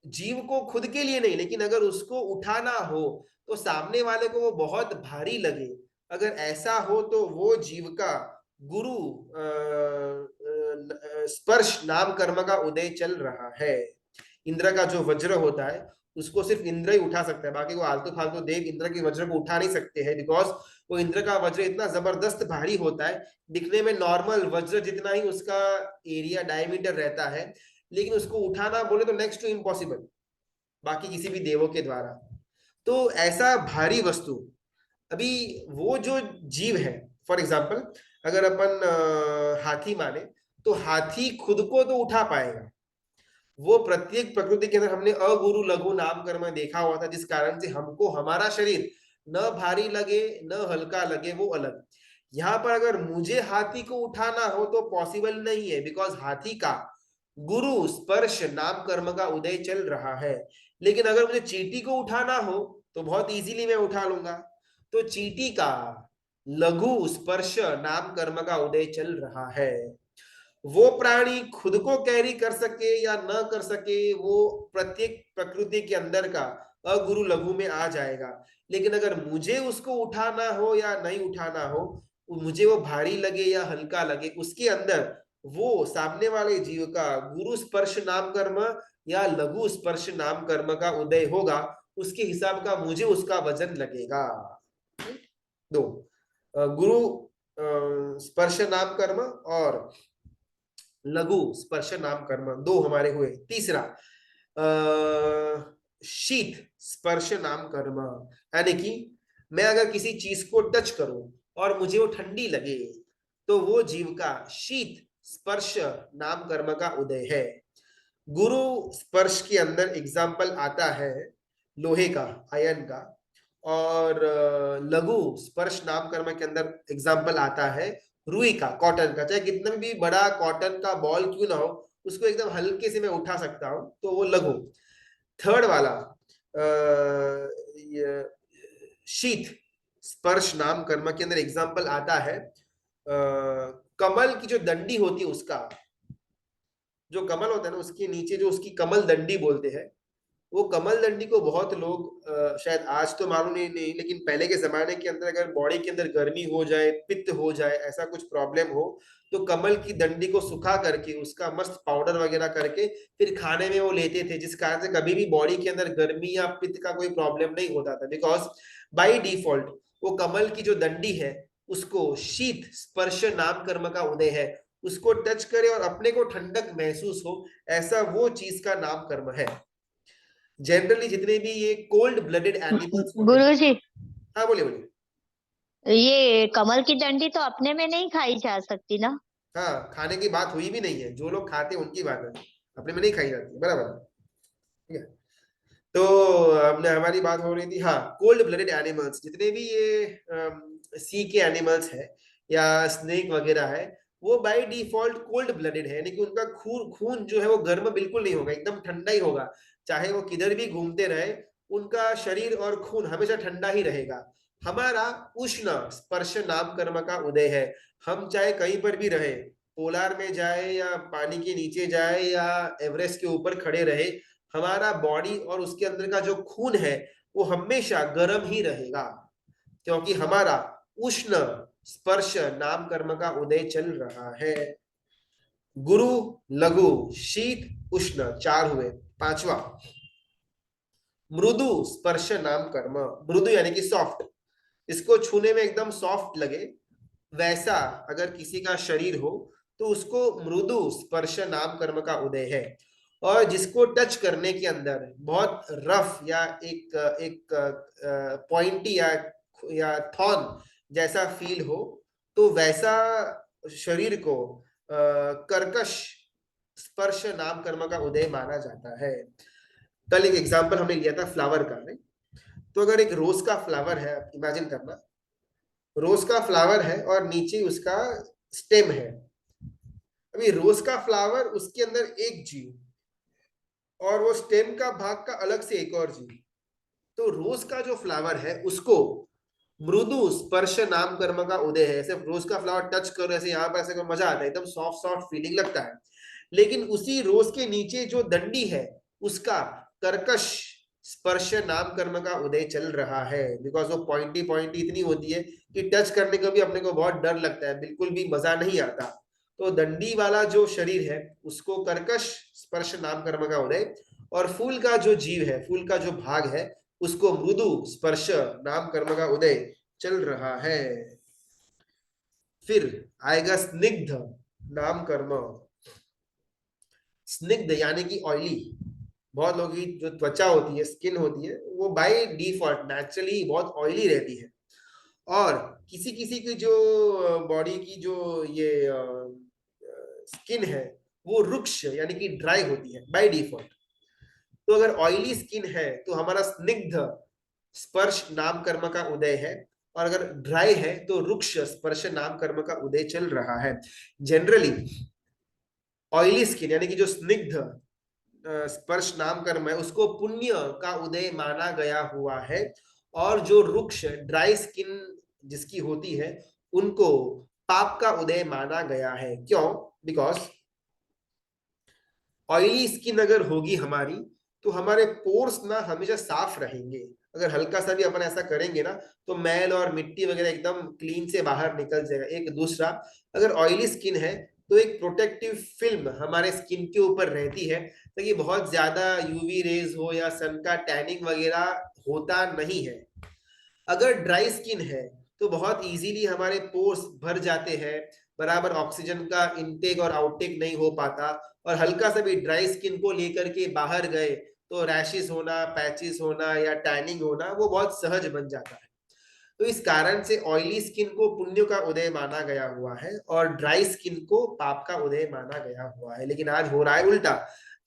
जीव को खुद के लिए नहीं, लेकिन अगर उसको उठाना हो तो सामने वाले को वो बहुत भारी लगे, अगर ऐसा हो तो वो जीव का गुरु स्पर्श नाम कर्म का उदय चल रहा है। इंद्र का जो वज्र होता है उसको सिर्फ इंद्र ही उठा सकता है, बाकी वो आलतू फालतू देव इंद्र के वज्र को उठा नहीं सकते हैं, बिकॉज वो इंद्र का वज्र इतना जबरदस्त भारी होता है, दिखने में नॉर्मल वज्र जितना ही उसका एरिया डायमीटर रहता है, लेकिन उसको उठाना बोले तो नेक्स्ट टू इम्पॉसिबल बाकी किसी भी देवों के द्वारा। तो ऐसा भारी वस्तु, अभी वो जो जीव है, फॉर एग्जाम्पल अगर अपन हाथी माने तो हाथी खुद को तो उठा पाएगा, वो प्रत्येक प्रकृति के अंदर हमने अगुरु लघु नाम कर्म देखा हुआ था, जिस कारण से हमको हमारा शरीर न भारी लगे न हल्का लगे, वो अलग। यहाँ पर अगर मुझे हाथी को उठाना हो तो पॉसिबल नहीं है, बिकॉज हाथी का गुरु स्पर्श नाम कर्म का उदय चल रहा है। लेकिन अगर मुझे चींटी को उठाना हो तो बहुत इजीली मैं उठा लूंगा, तो चींटी का लघु स्पर्श नाम कर्म का उदय चल रहा है। वो प्राणी खुद को कैरी कर सके या न कर सके वो प्रत्येक प्रकृति के अंदर का अगुरु लघु में आ जाएगा, लेकिन अगर मुझे उसको उठाना हो या नहीं उठाना हो, मुझे वो भारी लगे या हल्का लगे, उसके अंदर वो सामने वाले जीव का गुरु स्पर्श नाम कर्म या लघु स्पर्श नाम कर्म का उदय होगा, उसके हिसाब का मुझे उसका वजन लगेगा। दो गुरु स्पर्श नाम कर्म और लघु स्पर्श नाम कर्म दो हमारे हुए। तीसरा शीत स्पर्श नाम कर्म, यानी कि मैं अगर किसी चीज को टच करूं और मुझे वो ठंडी लगे तो वो जीव का शीत स्पर्श नाम कर्म का उदय है। गुरु स्पर्श के अंदर एग्जाम्पल आता है लोहे का, आयन का, और लघु स्पर्श नाम कर्म के अंदर एग्जाम्पल आता है रुई का, कॉटन का। चाहे कितना भी बड़ा कॉटन का बॉल क्यों ना हो, उसको एकदम हल्के से मैं उठा सकता हूं, तो वो लघु। थर्ड वाला शीत स्पर्श नाम कर्म के अंदर एग्जाम्पल आता है कमल की जो दंडी होती है, उसका जो कमल होता है ना, उसके नीचे जो उसकी कमल दंडी बोलते हैं, वो कमल दंडी को बहुत लोग शायद आज तो मालूम नहीं, लेकिन पहले के जमाने के अंदर अगर बॉडी के अंदर गर्मी हो जाए, पित्त हो जाए, ऐसा कुछ प्रॉब्लम हो, तो कमल की दंडी को सुखा करके उसका मस्त पाउडर वगैरह करके फिर खाने में वो लेते थे, जिस कारण से कभी भी बॉडी के अंदर गर्मी या पित्त का कोई प्रॉब्लम नहीं होता था, बिकॉज बाई डिफॉल्ट वो कमल की जो दंडी है उसको शीत स्पर्श नाम कर्म का उदय है, उसको टच करे और अपने को ठंडक महसूस हो, ऐसा वो चीज का नाम कर्म है। जनरली जितने भी ये कोल्ड ब्लडेड एनिमल्स, गुरुजी, हाँ बोलिए बोलिए। ये कमल की डंडी तो अपने में नहीं खाई जा सकती ना? हाँ, खाने की बात हुई भी नहीं है, जो लोग खाते हैं उनकी बात है, अपने में नहीं खाई जाती, बराबर, ठीक है। तो हमने हमारी बात हो रही थी, हाँ, कोल्ड ब्लडेड एनिमल्स, जितने भी ये सी के एनिमल्स है या स्नेक वगैरह है, वो बाय डिफॉल्ट कोल्ड ब्लडेड है, यानी कि उनका खून जो है वो गर्म बिल्कुल नहीं होगा, एकदम ठंडा ही होगा, चाहे वो किधर भी घूमते रहे उनका शरीर और खून हमेशा ठंडा ही रहेगा। हमारा उष्ण स्पर्श नाम कर्म का उदय है, हम चाहे कहीं पर भी रहे, पोलार में जाए या पानी के नीचे जाए या एवरेस्ट के ऊपर खड़े रहे, हमारा बॉडी और उसके अंदर का जो खून है वो हमेशा गर्म ही रहेगा, क्योंकि हमारा उष्ण स्पर्श नाम कर्म का उदय चल रहा है। गुरु लघु शीत उष्ण, चार हुए। पांचवा मृदु स्पर्श नाम कर्म, मृदु यानी कि सॉफ्ट, इसको छूने में एकदम सॉफ्ट लगे, वैसा अगर किसी का शरीर हो तो उसको मृदु स्पर्श नाम कर्म का उदय है। और जिसको टच करने के अंदर बहुत रफ या एक पॉइंटी या या थॉर्न जैसा फील हो, तो वैसा शरीर को कर्कश स्पर्श नाम कर्म का उदय माना जाता है। कल एक एग्जांपल हमने लिया था फ्लावर का, नहीं? तो अगर एक रोज का फ्लावर है, इमेजिन करना, रोज का फ्लावर है और नीचे उसका स्टेम है। अभी रोज का फ्लावर, उसके अंदर एक जीव और वो स्टेम का भाग का अलग से एक और जीव। तो रोज का जो फ्लावर है उसको मृदु स्पर्श नाम कर्म का उदय है। ऐसे रोज का फ्लावर टच करो, ऐसे यहाँ पर ऐसे मजा आता है, एकदम सॉफ्ट सॉफ्ट फीलिंग लगता है। लेकिन उसी रोज के नीचे जो दंडी है उसका कर्कश स्पर्श नाम कर्म का उदय चल रहा है। बिकॉज वो पॉइंटी पॉइंटी इतनी होती है कि टच करने को भी अपने को बहुत डर लगता है, बिल्कुल भी मजा नहीं आता। तो दंडी वाला जो शरीर है उसको कर्कश स्पर्श नाम कर्म का उदय, और फूल का जो जीव है, फूल का जो भाग है, उसको मृदु स्पर्श नाम कर्म का उदय चल रहा है। फिर आएगा स्निग्ध नाम कर्म। स्निग्ध यानी कि ऑयली। बहुत लोगों की जो त्वचा होती है, स्किन होती है, वो बाय डिफॉल्ट नेचुरली बहुत ऑयली रहती है। और किसी किसी की जो बॉडी की जो ये स्किन है वो रुक्ष यानी कि ड्राई होती है बाय डिफॉल्ट। तो अगर ऑयली स्किन है तो हमारा स्निग्ध स्पर्श नाम कर्म का उदय है, और अगर ड्राई है तो रुक्ष स्पर्श नाम कर्म का उदय चल रहा है। जनरली ऑयली स्किन यानी कि जो स्निग्ध स्पर्श नाम कर्म है उसको पुण्य का उदय माना गया हुआ है, और जो रुक्ष ड्राई स्किन जिसकी होती है उनको पाप का उदय माना गया है। क्यों? बिकॉज ऑयली स्किन अगर होगी हमारी तो हमारे पोर्स ना हमेशा साफ रहेंगे। अगर हल्का सा भी अपन ऐसा करेंगे ना तो मैल और मिट्टी वगैरह एकदम क्लीन से बाहर निकल जाएगा। एक दूसरा, अगर ऑयली स्किन है तो एक प्रोटेक्टिव फिल्म हमारे स्किन के ऊपर रहती है, ताकि बहुत ज्यादा यूवी रेज हो या सन का टैनिंग वगैरह होता नहीं है। अगर ड्राई स्किन है तो बहुत इजीली हमारे पोर्स भर जाते हैं, बराबर ऑक्सीजन का इनटेक और आउटटेक नहीं हो पाता, और हल्का सा भी ड्राई स्किन को लेकर के बाहर गए तो रैशेस होना, पैचेस होना या टैनिंग होना वो बहुत सहज बन जाता है। तो इस कारण से ऑयली स्किन को पुण्य का उदय माना गया हुआ है और ड्राई स्किन को पाप का उदय माना गया हुआ है। लेकिन आज हो रहा है उल्टा।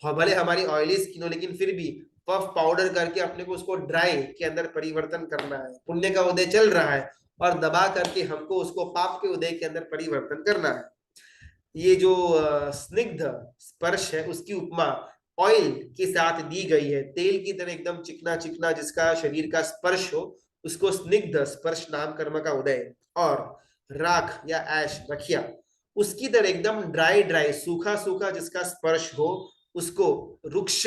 भले हमारी ऑयली स्किन हो लेकिन फिर भी पफ पाउडर करके अपने को उसको ड्राई के अंदर परिवर्तन करना है। पुण्य का उदय चल रहा है और दबा करके हमको उसको पाप के उदय के अंदर परिवर्तन करना है। ये जो स्निग्ध स्पर्श है उसकी उपमा ऑयल के साथ दी गई है। तेल की तरह एकदम चिकना चिकना जिसका शरीर का स्पर्श हो उसको स्निग्ध स्पर्श नाम कर्म का उदय, और राख या ऐश रखिया उसकी तरह एकदम ड्राई ड्राई सूखा सूखा जिसका स्पर्श हो उसको रुक्ष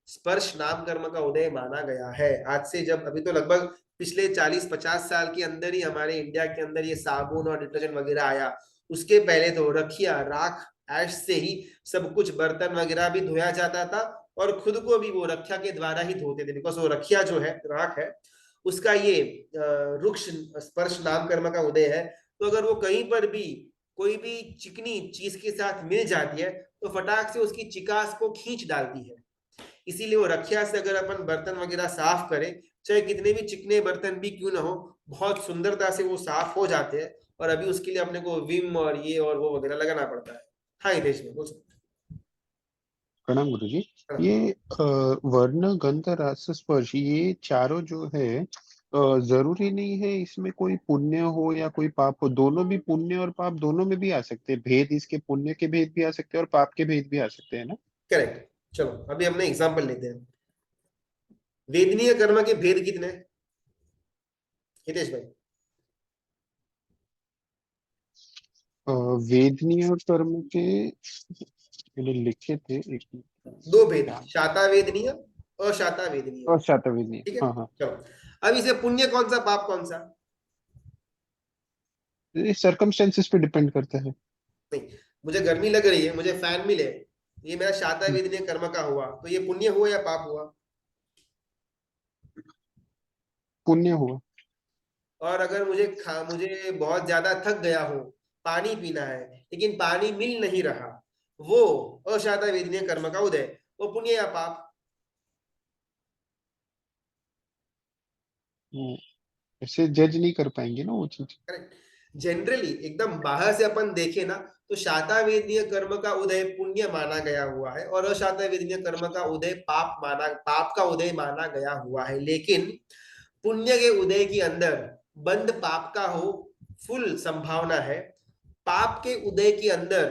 स्पर्श नाम कर्म का उदय माना गया है। आज से जब अभी तो लगभग पिछले 40-50 साल के अंदर ही हमारे इंडिया के अंदर ये साबुन और डिटर्जेंट वगैरह आया। उसके पहले तो रखिया राख ऐश से ही सब कुछ बर्तन वगैरह भी धोया जाता था, और खुद को भी वो रखिया के द्वारा ही धोते थे। बिकॉज वो रखिया जो है, राख है, उसका ये रुक्ष स्पर्श नाम कर्म का उदय है। तो अगर वो कहीं पर भी कोई भी चिकनी चीज के साथ मिल जाती है तो फटाक से उसकी चिकास को खींच डालती है। इसीलिए वो रखिया से अगर अपन बर्तन वगैरह साफ करें, चाहे कितने भी चिकने बर्तन भी क्यों ना हो, बहुत सुंदरता से वो साफ हो जाते हैं। और अभी उसके लिए अपने को विम और ये और वो वगैरह लगाना पड़ता है। हाँ हितेश में बोल सकते प्रणाम गुरुजी। हैं। ये वर्ण गंध रस स्पर्श ये चारों जो है जरूरी नहीं है इसमें कोई पुण्य हो या कोई पाप हो, दोनों भी पुण्य और पाप दोनों में भी आ सकते हैं। भेद इसके पुण्य के भेद भी आ सकते हैं और पाप के भेद भी आ सकते हैं ना। करेक्ट। चलो अभी हमने एग्जाम्पल लेते हैं। वेदनीय कर्म के भेद कितने हैं हितेश भाई? वेदनीय कर्म के मैंने लिखे थे एक दो भेद, शाता वेदनीय, अशाता वेदनीय। और शातवेदनीय। ठीक है, हाँ हाँ, चलो अब इसे पुण्य कौन सा, पाप कौन सा? ये सर्कमस्टेंसेस पे डिपेंड करता है। नहीं, मुझे गर्मी लग रही है, मुझे फैन मिले, ये मेरा शाता वेदनीय कर्म का हुआ, तो ये पुण्य हुआ या पाप हुआ? पुण्य हुआ। और अगर मुझे बहुत ज्यादा थक गया हूं, पानी पीना है लेकिन पानी मिल नहीं रहा, वो अशाता वेदनीय कर्म का उदय, वो पुण्य या पाप? ऐसे जज नहीं कर पाएंगे ना वो चीज। करेक्ट। जनरली एकदम बाहर से अपन देखे ना तो शातावेदनीय कर्म का उदय पुण्य माना गया हुआ है और अशातावेदनीय कर्म का उदय पाप का उदय माना गया हुआ है। लेकिन पुण्य के उदय के अंदर बंद पाप का हो फुल संभावना है, पाप के उदय के अंदर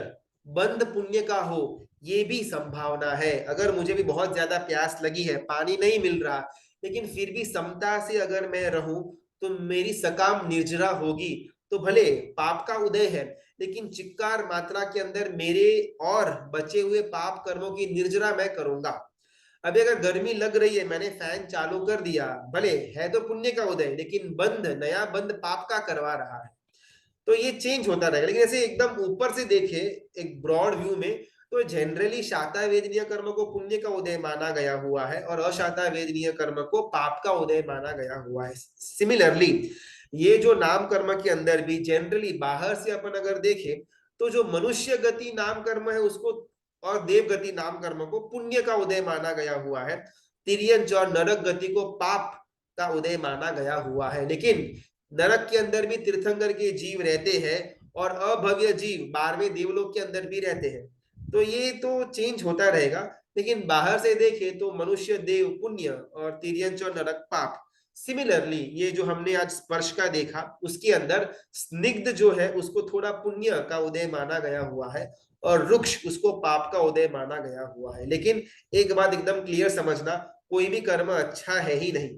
बंद पुण्य का हो ये भी संभावना है। अगर मुझे भी बहुत ज्यादा प्यास लगी है, पानी नहीं मिल रहा, लेकिन फिर भी समता से अगर मैं रहूं तो मेरी सकाम निर्जरा होगी, तो भले पाप का उदय है लेकिन चिक्कार मात्रा के अंदर मेरे और बचे हुए पाप कर्मों की निर्जरा मैं करूंगा। अभी अगर गर्मी लग रही है, मैंने फैन चालू कर दिया, भले है तो पुण्य का उदय लेकिन बंद नया बंद पाप का करवा रहा है, तो ये चेंज होता रहेगा। लेकिन ऐसे एकदम ऊपर से देखे एक ब्रॉड व्यू में तो जनरली शातावेदनीय कर्म को पुण्य का उदय माना गया हुआ है और अशातावेदनीय कर्म को पाप का उदय माना गया हुआ है। सिमिलरली ये जो नाम कर्म के अंदर भी जनरली बाहर से अपन अगर देखें तो जो मनुष्य गति नाम कर्म है उसको और देव गति नाम कर्म को पुण्य का उदय माना गया हुआ है, तिर्यंच और नरक गति को पाप का उदय माना गया हुआ है। लेकिन नरक के अंदर भी तीर्थंकर के जीव रहते हैं और अभव्य जीव 12वें देवलोक के अंदर भी रहते हैं, तो ये तो चेंज होता रहेगा। लेकिन बाहर से देखे तो मनुष्य देव पुण्य और तिर्यंच और नरक पाप। सिमिलरली ये जो हमने आज स्पर्श का देखा उसके अंदर स्निग्ध जो है उसको थोड़ा पुण्य का उदय माना गया हुआ है और रुक्ष उसको पाप का उदय माना गया हुआ है। लेकिन एक बात एकदम क्लियर समझना, कोई भी कर्म अच्छा है ही नहीं,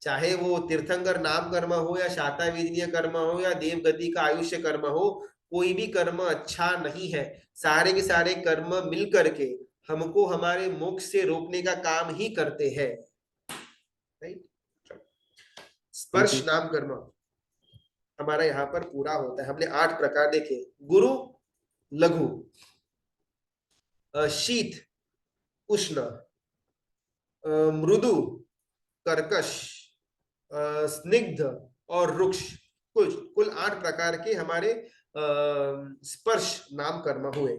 चाहे वो तीर्थंकर नाम कर्म हो या शातावेदनीय कर्म हो या देव गति का आयुष्य कर्म हो, कोई भी कर्म अच्छा नहीं है। सारे के सारे कर्म मिल करके हमको हमारे मोक्ष से रोकने का काम ही करते हैं। राइट। स्पर्श नाम कर्म हमारा यहाँ पर पूरा होता है। हमने 8 प्रकार देखे, गुरु लघु, शीत उष्ण, मृदु कर्कश, स्निग्ध और रुक्ष, कुल 8 प्रकार के हमारे स्पर्श नाम कर्म हुए।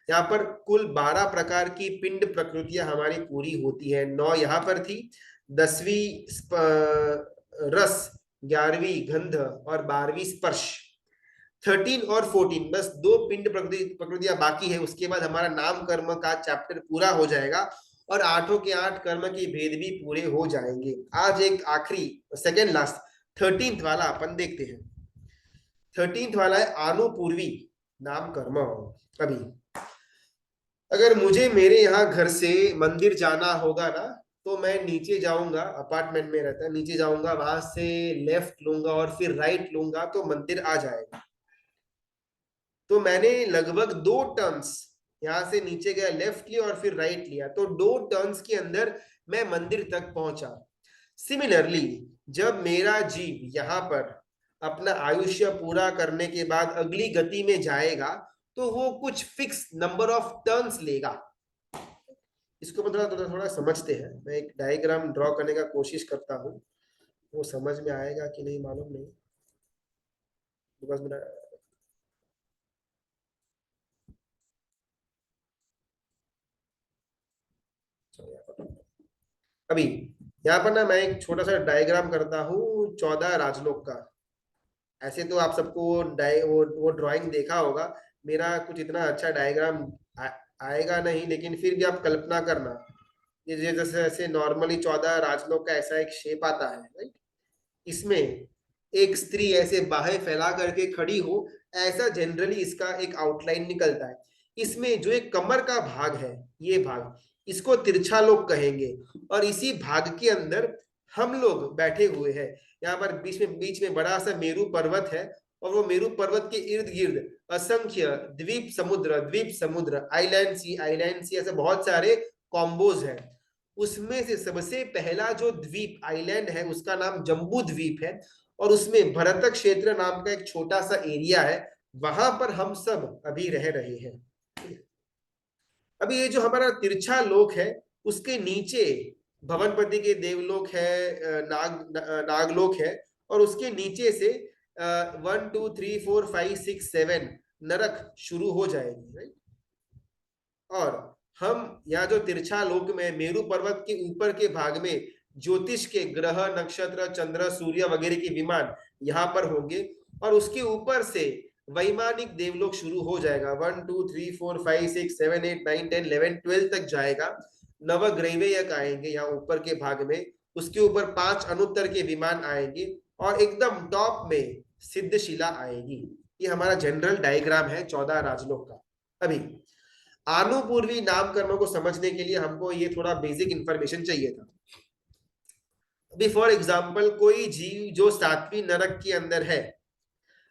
यहाँ पर कुल 12 प्रकार की पिंड प्रकृतियां हमारी पूरी होती है। 9 यहाँ पर थी, 10वीं रस, 11वीं गंध और 12वीं स्पर्श। 13 और 14 बस 2 पिंड प्रकृतियां बाकी है, उसके बाद हमारा नाम कर्म का चैप्टर पूरा हो जाएगा और 8 के 8 कर्म के भेद भी पूरे हो जाएंगे। आज एक आखिरी सेकेंड लास्ट 13th वाला अपन देखते हैं। 13th वाला है आनुपूर्वी नाम कर्म। अभी अगर मुझे मेरे यहाँ घर से मंदिर जाना होगा ना तो मैं नीचे जाऊंगा, अपार्टमेंट में रहता है, नीचे जाऊंगा, वहां से लेफ्ट लूंगा और फिर राइट लूंगा तो मंदिर आ जाएगा। तो मैंने लगभग 2 टर्न्स यहां से नीचे गया, लेफ्ट लिया और फिर राइट लिया, तो 2 टर्न्स के अंदर मैं मंदिर तक पहुंचा। सिमिलरली जब मेरा जीव यहाँ पर अपना आयुष्य पूरा करने के बाद अगली गति में जाएगा तो वो कुछ फिक्स नंबर ऑफ टर्न्स लेगा। इसको थोड़ा समझते हैं। मैं एक डायग्राम ड्रॉ करने का कोशिश करता हूँ, वो समझ में आएगा कि नहीं मालूम नहीं, बिकॉज मेरा अभी यहाँ पर ना मैं एक छोटा सा डायग्राम करता हूँ 14 राजलोक का। ऐसे तो आप सबको वो ड्राइंग देखा होगा, मेरा कुछ इतना अच्छा डायग्राम आएगा नहीं, लेकिन फिर भी आप कल्पना करना, ये जैसे ऐसे नॉर्मली 14 राजलोक का ऐसा एक शेप आता है, राइट। इसमें एक स्त्री ऐसे बाहें फैला करके खड़ी हो, ऐसा जनरली इसका एक आउटलाइन निकलता है। इसमें जो एक कमर का भाग है, ये भाग, इसको तिरछा लोक कहेंगे और इसी भाग के अंदर हम लोग बैठे हुए हैं। यहाँ पर बीच में बड़ा सा मेरू पर्वत है और वो मेरू पर्वत के इर्द गिर्द असंख्य द्वीप समुद्र, आइलैंड सी ऐसे बहुत सारे कॉम्बोज है। उसमें से सबसे पहला जो द्वीप आइलैंड है उसका नाम जम्बू द्वीप है और उसमें भरतक क्षेत्र नाम का एक छोटा सा एरिया है, वहां पर हम सब अभी रह रहे हैं। अभी ये जो हमारा तिरछा लोक है उसके नीचे भवनपति के देवलोक है, नागलोक है और उसके नीचे से 1 2 3 4 5 6 7 नरक शुरू हो जाएगी, राइट। और हम यहाँ जो तिरछा लोक में मेरू पर्वत के ऊपर के भाग में ज्योतिष के ग्रह, नक्षत्र, चंद्र, सूर्य वगैरह के विमान यहाँ पर होंगे, और उसके ऊपर से वैमानिक देवलोक शुरू हो जाएगा। 1 2 3 4 5 6 7 8 9 10 11 12 तक जाएगा। नवग्रहवेयक आएंगे यहाँ ऊपर के भाग में, उसके ऊपर 5 अनुत्तर के विमान आएंगे, और एकदम टॉप में सिद्धशिला आएगी। ये हमारा जनरल डायग्राम है 14 राजलोक का। अभी आनुपूर्वी नाम कर्मों को समझने के लिए हमको ये थोड़ा बेसिक इंफॉर्मेशन चाहिए था। अभी फॉर एग्जाम्पल कोई जीव जो 7वीं नरक के अंदर है,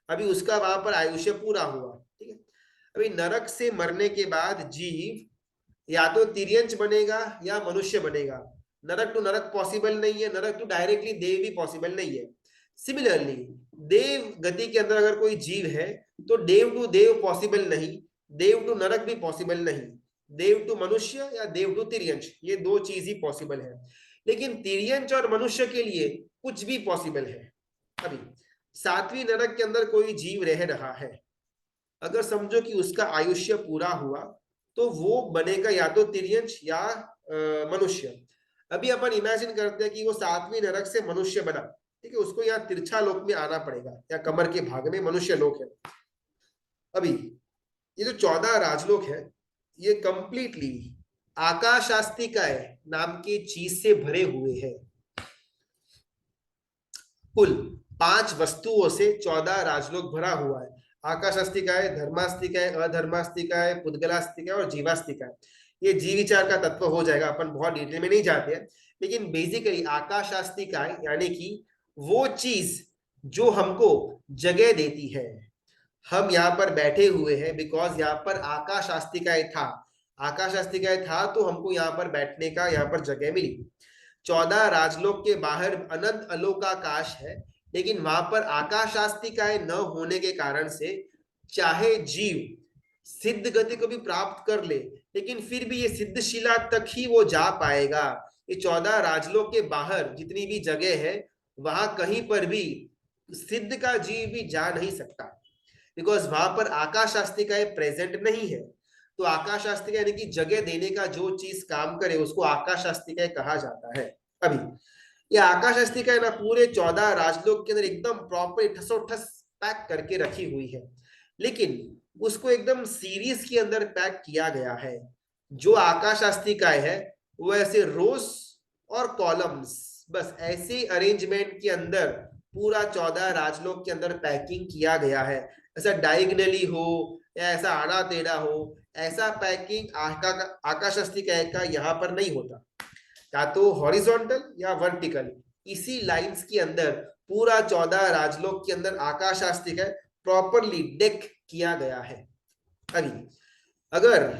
अभी उसका वहां पर आयुष्य पूरा हुआ, ठीक है। अभी नरक से मरने के बाद जीव या तो तिर्यंच बनेगा या मनुष्य बनेगा। नरक टू नरक पॉसिबल नहीं है, नरक टू डायरेक्टली देव भी पॉसिबल नहीं है। सिमिलरली देव गति के अंदर अगर कोई जीव है तो देव टू देव पॉसिबल नहीं, देव टू नरक भी पॉसिबल नहीं, देव टू मनुष्य या देव टू तिर्यंच, ये 2 चीज ही पॉसिबल है। लेकिन तिर्यंच और मनुष्य के लिए कुछ भी पॉसिबल है। अभी 7वीं नरक के अंदर कोई जीव रह रहा है, अगर समझो कि उसका आयुष्य पूरा हुआ तो वो बनेगा या तो तिर्यंच या मनुष्य। अभी अपन इमेजिन करते हैं कि वो 7वीं नरक से मनुष्य बना, ठीक है, उसको यहाँ तिरछा लोक में आना पड़ेगा, या कमर के भाग में मनुष्य लोक है। अभी ये जो 14 राजलोक है ये कंप्लीटली आकाशास्तिकाय नाम की चीज से भरे हुए हैं। कुल 5 वस्तुओं से 14 राजलोक भरा हुआ है। आकाशास्तिकाय, धर्मास्तिकाय, अधर्मास्तिकाय, पुद्गलास्तिकाय और जीवास्तिकाय। ये जीव विचार का तत्व हो जाएगा, अपन बहुत डिटेल में नहीं जाते हैं, लेकिन बेसिकली आकाशास्तिकाय यानी कि वो चीज जो हमको जगह देती है। हम यहाँ पर बैठे हुए हैं बिकॉज यहाँ पर आकाशास्तिकाय था, आकाशास्तिकाय था तो हमको यहाँ पर बैठने का यहाँ पर जगह मिली। 14 राजलोक के बाहर अनंत अलोकाकाश है, लेकिन वहां पर आकाशास्तिकाय न होने के कारण से चाहे जीव सिद्ध गति को भी प्राप्त कर ले, लेकिन फिर भी ये सिद्धशिला तक ही वो जा पाएगा। ये 14 राजलोक के बाहर जितनी भी जगह है वहां कहीं पर भी सिद्ध का जीव भी जा नहीं सकता, बिकॉज वहां पर आकाशास्तिकाय प्रेजेंट नहीं है। तो आकाशास्तिकाय यानी कि जगह देने का जो चीज काम करे उसको आकाशास्तिकाय कहा जाता है। अभी ये आकाशास्तिकाय ना पूरे 14 राजलोक के अंदर एकदम प्रॉपर ठसोठस पैक करके रखी हुई है, लेकिन उसको एकदम सीरीज के अंदर पैक किया गया है। जो आकाशास्तिकाय है वो ऐसे रोज और कॉलम्स, बस ऐसे अरेंजमेंट के अंदर पूरा 14 राजलोक के अंदर पैकिंग किया गया है। ऐसा डायगनली हो या ऐसा आड़ा टेढ़ा हो, ऐसा पैकिंग आकाशास्तिकाय का यहाँ पर नहीं होता, या तो हॉरिजॉन्टल या वर्टिकल, इसी लाइंस के अंदर पूरा 14 राजलोक के अंदर आकाशास्तिकाय प्रॉपरली डेक किया गया है। अभी अगर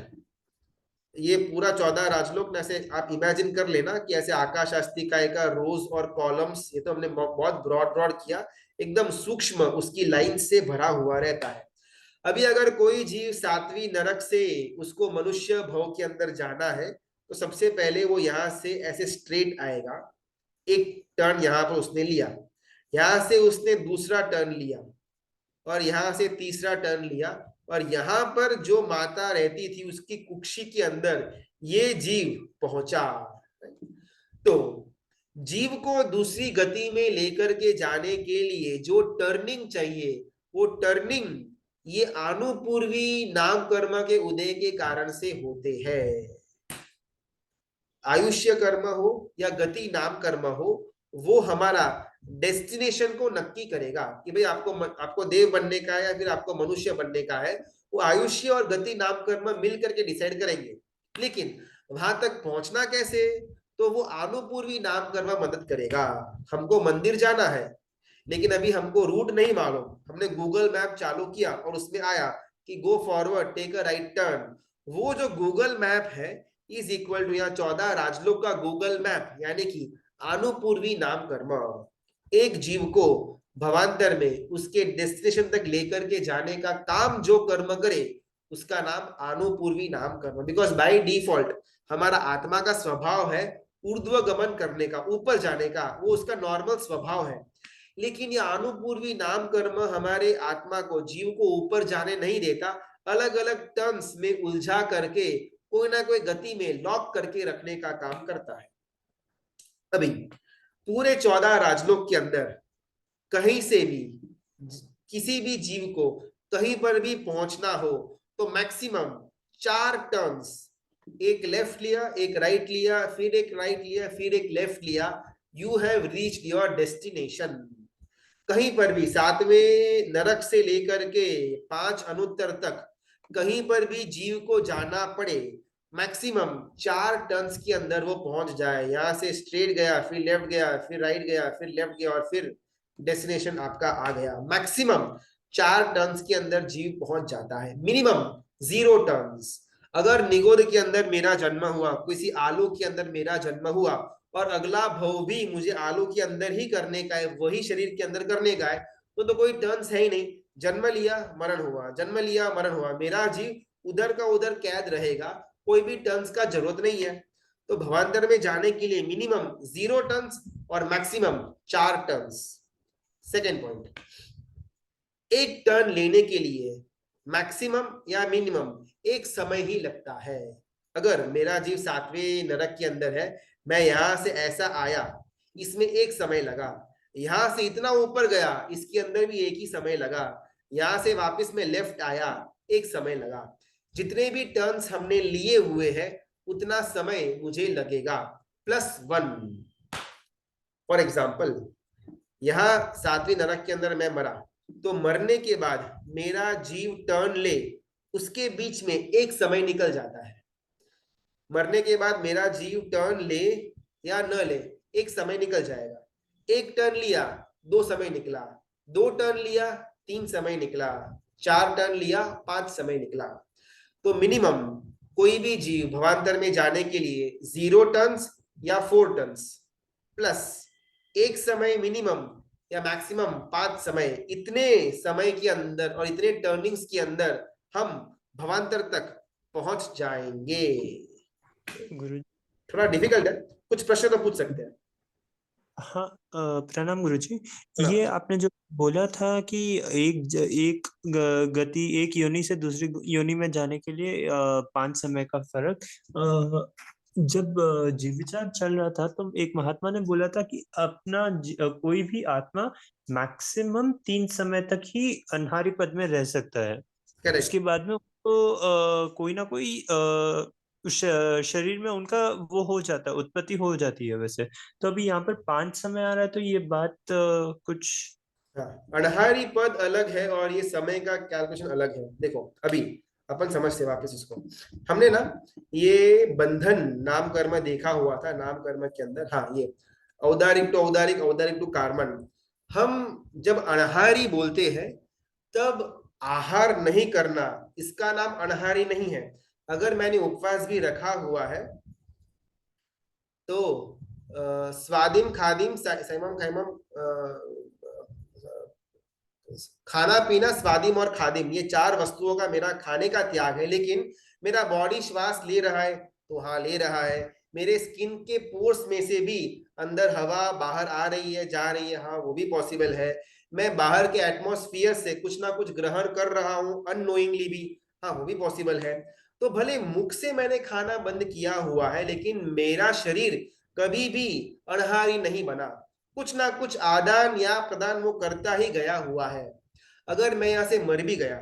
ये पूरा 14 राजलोक ऐसे आप इमेजिन कर लेना कि ऐसे आकाशास्तिकाय का रोज और कॉलम्स, ये तो हमने बहुत ब्रॉड किया, एकदम सूक्ष्म उसकी लाइन से भरा हुआ रहता है। अभी अगर कोई जीव 7वीं नरक से उसको मनुष्य भव के अंदर जाना है तो सबसे पहले वो यहाँ से ऐसे स्ट्रेट आएगा, एक टर्न यहाँ पर उसने लिया, यहाँ से उसने दूसरा टर्न लिया, और यहाँ से तीसरा टर्न लिया, और यहाँ पर जो माता रहती थी उसकी कुक्षी के अंदर ये जीव पहुंचा। तो जीव को दूसरी गति में लेकर के जाने के लिए जो टर्निंग चाहिए वो टर्निंग ये आनुपूर्वी नाम कर्म के उदय के कारण से होते हैं। आयुष्य कर्म हो या गति नाम कर्म हो, वो हमारा डेस्टिनेशन को नक्की करेगा कि भाई आपको देव बनने का है या फिर आपको मनुष्य बनने का है। वो आयुष्य और गति नाम कर्म मिल करके डिसाइड करेंगे, लेकिन वहां तक पहुंचना कैसे, तो वो आनुपूर्वी नाम कर्म मदद करेगा। हमको मंदिर जाना है लेकिन अभी हमको रूट नहीं मालूम, हमने गूगल मैप चालू किया और उसमें आया कि go forward take a right turn. वो जो गूगल मैप है इज इक्वल टू यहाँ 14 राजलोक का गूगल मैप, यानी कि आनुपूर्वी नाम कर्म। एक जीव को भवांतर में उसके डेस्टिनेशन तक लेकर के जाने का काम जो कर्म करे उसका नाम आनुपूर्वी नाम कर्म। बिकॉज बाय डिफॉल्ट हमारा आत्मा का स्वभाव है ऊर्ध्व गमन करने का, ऊपर जाने का, वो उसका नॉर्मल स्वभाव है। लेकिन ये आनुपूर्वी नाम कर्म हमारे आत्मा को, जीव को ऊपर जाने नहीं देता, अलग अलग टर्न्स में उलझा करके कोई ना कोई गति में लॉक करके रखने का काम करता है। अभी पूरे 14 राजलोक के अंदर कहीं से भी किसी भी जीव को कहीं पर भी पहुंचना हो तो मैक्सिमम 4 टर्न्स, एक लेफ्ट लिया, एक राइट लिया, फिर एक राइट लिया, फिर एक लेफ्ट लिया, you have reached your destination. कहीं पर भी 7वें नरक से लेकर के 5 अनुत्तर तक कहीं पर भी जीव को जाना पड़े, मैक्सिमम 4 टर्न्स के अंदर वो पहुंच जाए। यहां से स्ट्रेट गया, फिर लेफ्ट गया, फिर राइट गया, फिर लेफ्ट गया और फिर डेस्टिनेशन आपका आ गया। मैक्सिमम 4 टर्न्स के अंदर जीव पहुंच जाता है, मिनिमम 0 टर्न्स। अगर निगोद के अंदर मेरा जन्म हुआ, किसी आलू के अंदर मेरा जन्म हुआ और अगला भव भी मुझे आलू के अंदर ही करने का है, वही शरीर के अंदर करने का है, तो कोई टर्न्स है ही नहीं। जन्म लिया, मरण हुआ, जन्म लिया, मरण हुआ, मेरा जीव उधर का उधर कैद रहेगा, कोई भी टर्न्स का जरूरत नहीं है। तो भवांतर में जाने के लिए मिनिमम 0 टर्न्स और मैक्सिमम 4 टर्न्स। सेकेंड पॉइंट, एक टर्न लेने के लिए मैक्सिमम या मिनिमम एक समय ही लगता है। अगर मेरा जीव 7वें नरक के अंदर है, मैं यहां से ऐसा आया, इसमें एक समय लगा, यहां से इतना ऊपर गया, इसके अंदर भी एक ही समय लगा, यहां से वापस में लेफ्ट आया, एक समय लगा। जितने भी टर्न्स हमने लिए हुए हैं उतना समय मुझे लगेगा +1। फॉर एग्जाम्पल, यहां 7वें नरक के अंदर मैं मरा, तो मरने के बाद मेरा जीव टर्न ले, उसके बीच में एक समय निकल जाता है। मरने के बाद मेरा जीव टर्न ले या न ले, एक समय निकल जाएगा। एक टर्न लिया, 2 समय निकला, 2 टर्न लिया, 3 समय निकला, 4 टर्न लिया, 5 समय निकला। तो मिनिमम कोई भी जीव भवांतर में जाने के लिए 0 टर्न्स या 4 टर्न्स प्लस एक समय मिनिमम या मैक्सिमम 5 समय, इतने समय के अंदर और इतने टर्निंग्स के अंदर हम भवांतर तक पहुंच जाएंगे। गुरु थोड़ा डिफिकल्ट है, कुछ प्रश्न तो पूछ सकते हैं। हाँ, प्रणाम गुरुजी। प्रणाम। ये आपने जो बोला था कि एक गति एक योनि से दूसरी योनि में जाने के लिए 5 समय का फर्क, जब जीव विचार चल रहा था तो एक महात्मा ने बोला था कि अपना कोई भी आत्मा मैक्सिमम 3 समय तक ही अनहारी पद में रह सकता है। करेक्ट। उसके बाद में उसको कोई ना कोई शरीर में उनका वो हो जाता है, उत्पत्ति हो जाती है वैसे। तो अभी यहाँ पर 5 समय आ रहा है, तो ये बात कुछ हाँ, अनहारी पद अलग है और ये समय का कैलकुलेशन अलग है। देखो अभी अपन समझते वापस इसको, हमने ना ये बंधन नाम कर्म देखा हुआ था। नाम कर्म के अंदर हाँ, ये औदारिक टू औदारिक, औदारिक टू कार्मण। हम जब अनहारी बोलते हैं तब आहार नहीं करना, इसका नाम अनहारी नहीं है। अगर मैंने उपवास भी रखा हुआ है तो स्वादिम खादिम सैमम खैमम, खाना पीना स्वादिम और खादिम, ये 4 वस्तुओं का मेरा खाने का त्याग है। लेकिन मेरा बॉडी श्वास ले रहा है तो हाँ ले रहा है, मेरे स्किन के पोर्स में से भी अंदर हवा बाहर आ रही है, जा रही है, हाँ वो भी पॉसिबल है। मैं बाहर के एटमॉस्फेयर से कुछ ना कुछ ग्रहण कर रहा हूँ अननोइंगली भी, हाँ वो भी पॉसिबल है। तो भले मुख से मैंने खाना बंद किया हुआ है, लेकिन मेरा शरीर कभी भी अनहारी नहीं बना, कुछ ना कुछ आदान या प्रदान वो करता ही गया हुआ है। अगर मैं यहां से मर भी गया,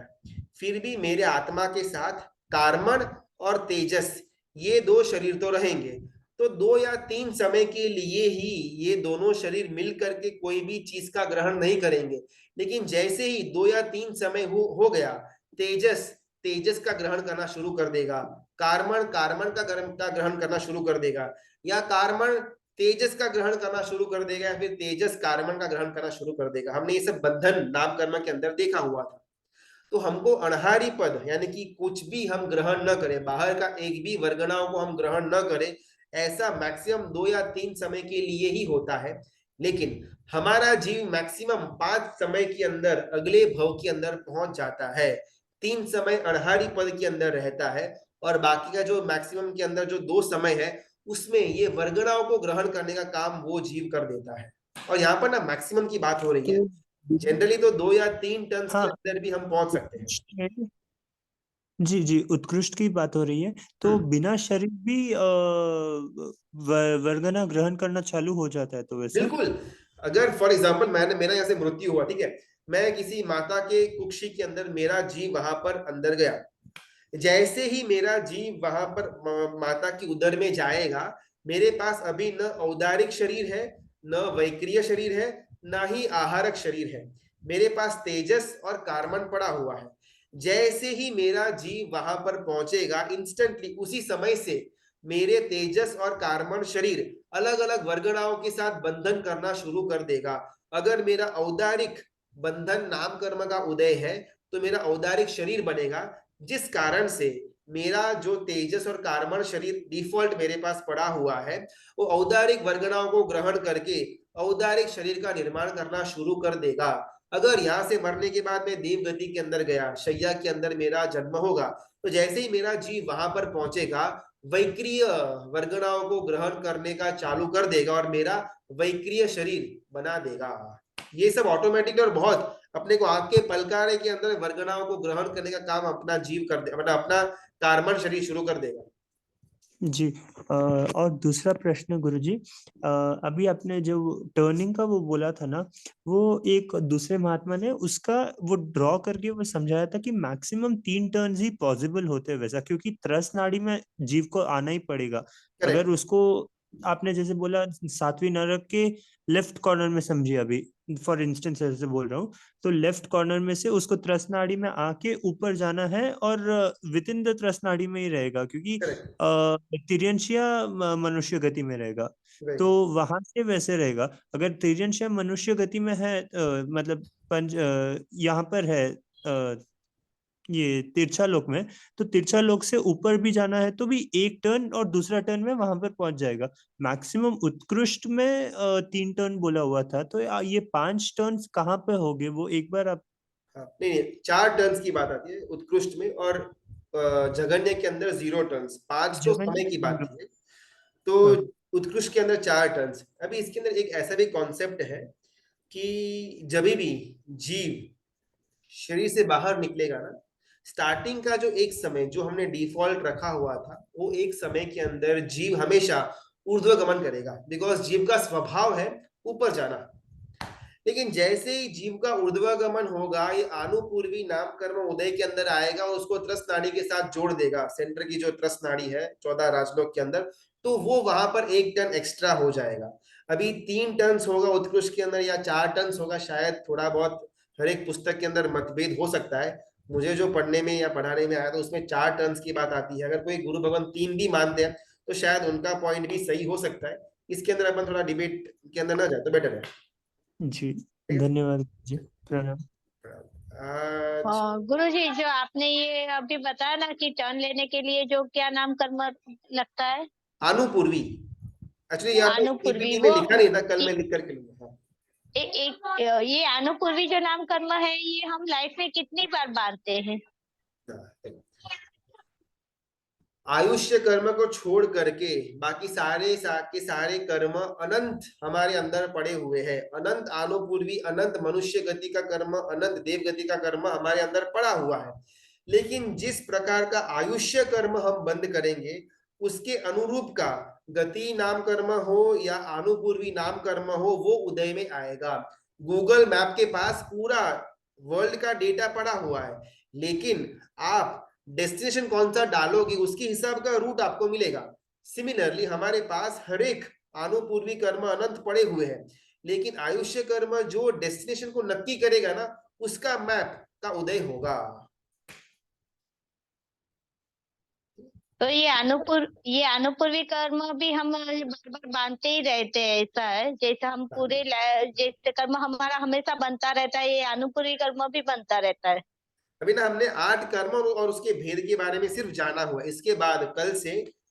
फिर भी मेरे आत्मा के साथ कार्मण और तेजस, ये 2 शरीर तो रहेंगे। तो 2 या 3 समय के लिए ही ये दोनों शरीर मिल करके कोई भी चीज का ग्रहण नहीं करेंगे। लेकिन जैसे ही 2 या 3 समय हो गया, तेजस तेजस का ग्रहण करना शुरू कर देगा, कार्मण कार्मण का ग्रहण करना शुरू कर देगा, या कार्मण तेजस का ग्रहण करना शुरू कर देगा, या फिर तेजस कार्बन का ग्रहण करना शुरू कर देगा। हमने ये सब बंधन नाम कर्म के अंदर देखा हुआ था। तो हमको अनहारी पद यानी कि कुछ भी हम ग्रहण न करें, बाहर का एक भी वर्गणाओं को हम ग्रहण न करें, ऐसा मैक्सिमम 2 या 3 समय के लिए ही होता है। लेकिन हमारा जीव मैक्सिमम 5 समय के अंदर अगले भव के अंदर पहुंच जाता है। 3 समय अनहारी पद के अंदर रहता है और बाकी का जो मैक्सिमम के अंदर जो 2 समय है उसमें ये वर्गणाओं को ग्रहण करने का काम वो जीव कर देता है। और यहाँ पर ना मैक्सिमम की बात हो रही है, तो जनरली तो 2 या 3 टन के हाँ अंदर भी हम पहुंच सकते हैं। जी जी, उत्कृष्ट की बात हो रही है। तो बिना शरीर भी वर्गना ग्रहण करना चालू हो जाता है तो वैसे? बिल्कुल। अगर फॉर एग्जाम्पल मैंने मेरा यहाँ से मृत्यु हुआ, ठीक है, मैं किसी माता के कुक्षी के अंदर, मेरा जीव वहां पर अंदर गया, जैसे ही मेरा जीव वहां पर माता की उदर में जाएगा, मेरे पास अभी न औदारिक शरीर है, न वैक्रिय शरीर है, ना ही आहारक शरीर है। मेरे पास तेजस और कार्बन पड़ा हुआ है। जैसे ही मेरा जीव वहां पर पहुंचेगा, इंस्टेंटली उसी समय से मेरे तेजस और कार्बन शरीर अलग अलग वर्गणाओं के साथ बंधन करना शुरू कर देगा। अगर मेरा औदारिक बंधन नाम कर्म का उदय है तो मेरा औदारिक शरीर बनेगा, जिस कारण से मेरा जो तेजस और कार्बन शरीर डिफॉल्ट मेरे पास पड़ा हुआ है, वो औदारिक वर्गणाओं को ग्रहण करके औदारिक शरीर का निर्माण करना शुरू कर देगा। अगर यहाँ से मरने के बाद मैं देव गति के अंदर गया, शैया के अंदर मेरा जन्म होगा, तो जैसे ही मेरा जीव वहां पर पहुंचेगा, वैक्रिय वर्गणाओं को ग्रहण करने का चालू कर देगा और मेरा वैक्रिय शरीर बना देगा। ये सब ऑटोमेटिक और बहुत अपने को आंख के पलकारे के अंदर वर्गणाओं को ग्रहण करने का काम अपना जीव कर दे, अपना कार्बन शरीर शुरू कर देगा। जी। और दूसरा प्रश्न गुरुजी, अभी आपने जो टर्निंग का वो बोला था ना, वो एक दूसरे महात्मा ने उसका वो ड्रॉ करके वो समझाया था कि मैक्सिमम 3 टर्न्स ही पॉसिबल होते हैं वैसा, क्योंकि त्रस नाड़ी में जीव को आना ही पड़ेगा। अगर करेक्ट। उसको आपने जैसे बोला 7वीं नरक के लेफ्ट कॉर्नर में समझिए, अभी फॉर इंस्टेंस ऐसे बोल रहा हूँ, तो लेफ्ट कॉर्नर में से उसको त्रस नाड़ी में आके ऊपर जाना है और विद इन द त्रस नाड़ी में ही रहेगा, क्योंकि करेक्ट। तिर्यंशिया मनुष्य गति में रहेगा। तो राइट। वहां से वैसे रहेगा। अगर तिर्यंशिया मनुष्य गति में है, मतलब यहाँ पर है ये तिरछा लोक में, तो तिरछा लोक से ऊपर भी जाना है तो भी एक टर्न और दूसरा टर्न में वहां पर पहुंच जाएगा। मैक्सिमम उत्कृष्ट में 3 टर्न बोला हुआ था, तो ये 5 टर्न्स कहाँ पे होंगे वो एक बार आप? हाँ, नहीं नहीं, 4 टर्न्स की बात आती है उत्कृष्ट में, और जघन्य के अंदर 0 टर्न्स, 5 तो जगह। समय की बात की है। तो हाँ। उत्कृष्ट के अंदर 4 टर्न्स। अभी इसके अंदर एक ऐसा भी कॉन्सेप्ट है कि जब भी जीव शरीर से बाहर निकलेगा ना, स्टार्टिंग का जो एक समय जो हमने डिफॉल्ट रखा हुआ था, वो एक समय के अंदर जीव हमेशा ऊर्ध्वगमन करेगा, बिकॉज जीव का स्वभाव है ऊपर जाना। लेकिन जैसे ही जीव का ऊर्ध्वगमन होगा, ये आनुपूर्वी नाम कर्म उदय के अंदर आएगा और उसको त्रस नाड़ी के साथ जोड़ देगा, सेंटर की जो त्रस नाड़ी है 14 राजलोक के अंदर, तो वो वहां पर 1 टन एक्स्ट्रा हो जाएगा। अभी 3 टन होगा उत्कृष्ट के अंदर या 4 टन होगा, शायद थोड़ा बहुत हर एक पुस्तक के अंदर मतभेद हो सकता है। मुझे जो पढ़ने में या पढ़ाने में आया था उसमें 4 टन की बात आती है। अगर कोई गुरु भगवान 3 भी मानते हैं तो शायद उनका पॉइंट भी सही हो सकता है। इसके अंदर अपन थोड़ा डिबेट के अंदर ना जाए तो बेटर है। जी, ठीक धन्यवाद जी, प्रणाम। है। आज गुरुजी, जो आपने ये अभी बताया ना कि टर्न लेने के लिए जो क्या नाम कर्म लगता है, आनुपूर्वी, एक्चुअली यहाँ पे आनुपूर्वी, पीपीटी में वो लिखा नहीं था, कल ये मैं लिख करके लूंगा। हाँ। ये आनुपूर्वी जो नाम कर्म है, ये हम लाइफ में कितनी बार बांधते हैं? आयुष्य कर्म को छोड़ करके बाकी सारे के सारे कर्म अनंत हमारे अंदर पड़े हुए हैं। अनंत आनुपूर्वी, अनंत मनुष्य गति का कर्म, अनंत देव गति का कर्म हमारे अंदर पड़ा हुआ है। लेकिन जिस प्रकार का आयुष्य कर्म हम बंद करेंगे, उसके अनुरूप का गति नाम कर्म हो या आनुपूर्वी नाम कर्म हो, वो उदय में आएगा। गूगल मैप के पास पूरा वर्ल्ड का डेटा पड़ा हुआ है, लेकिन आप डेस्टिनेशन कौन सा डालोगे उसके हिसाब का रूट आपको मिलेगा। सिमिलरली हमारे पास हर एक आनुपूर्वी कर्म अनंत पड़े हुए हैं, लेकिन आयुष्य कर्म जो डेस्टिनेशन को नक्की करेगा ना, उसका मैप का उदय होगा। तो ये अनुपूर्वी कर्म भी हम बार बार बांधते ही रहते हैं, ऐसा है? जैसे हम जैसे कर्म हमारा हमेशा बनता रहता है, ये अनुपूर्वी कर्म भी बनता रहता है। अभी ना हमने 8 कर्म और उसके भेद के बारे में सिर्फ जाना हुआ। इसके बाद कल से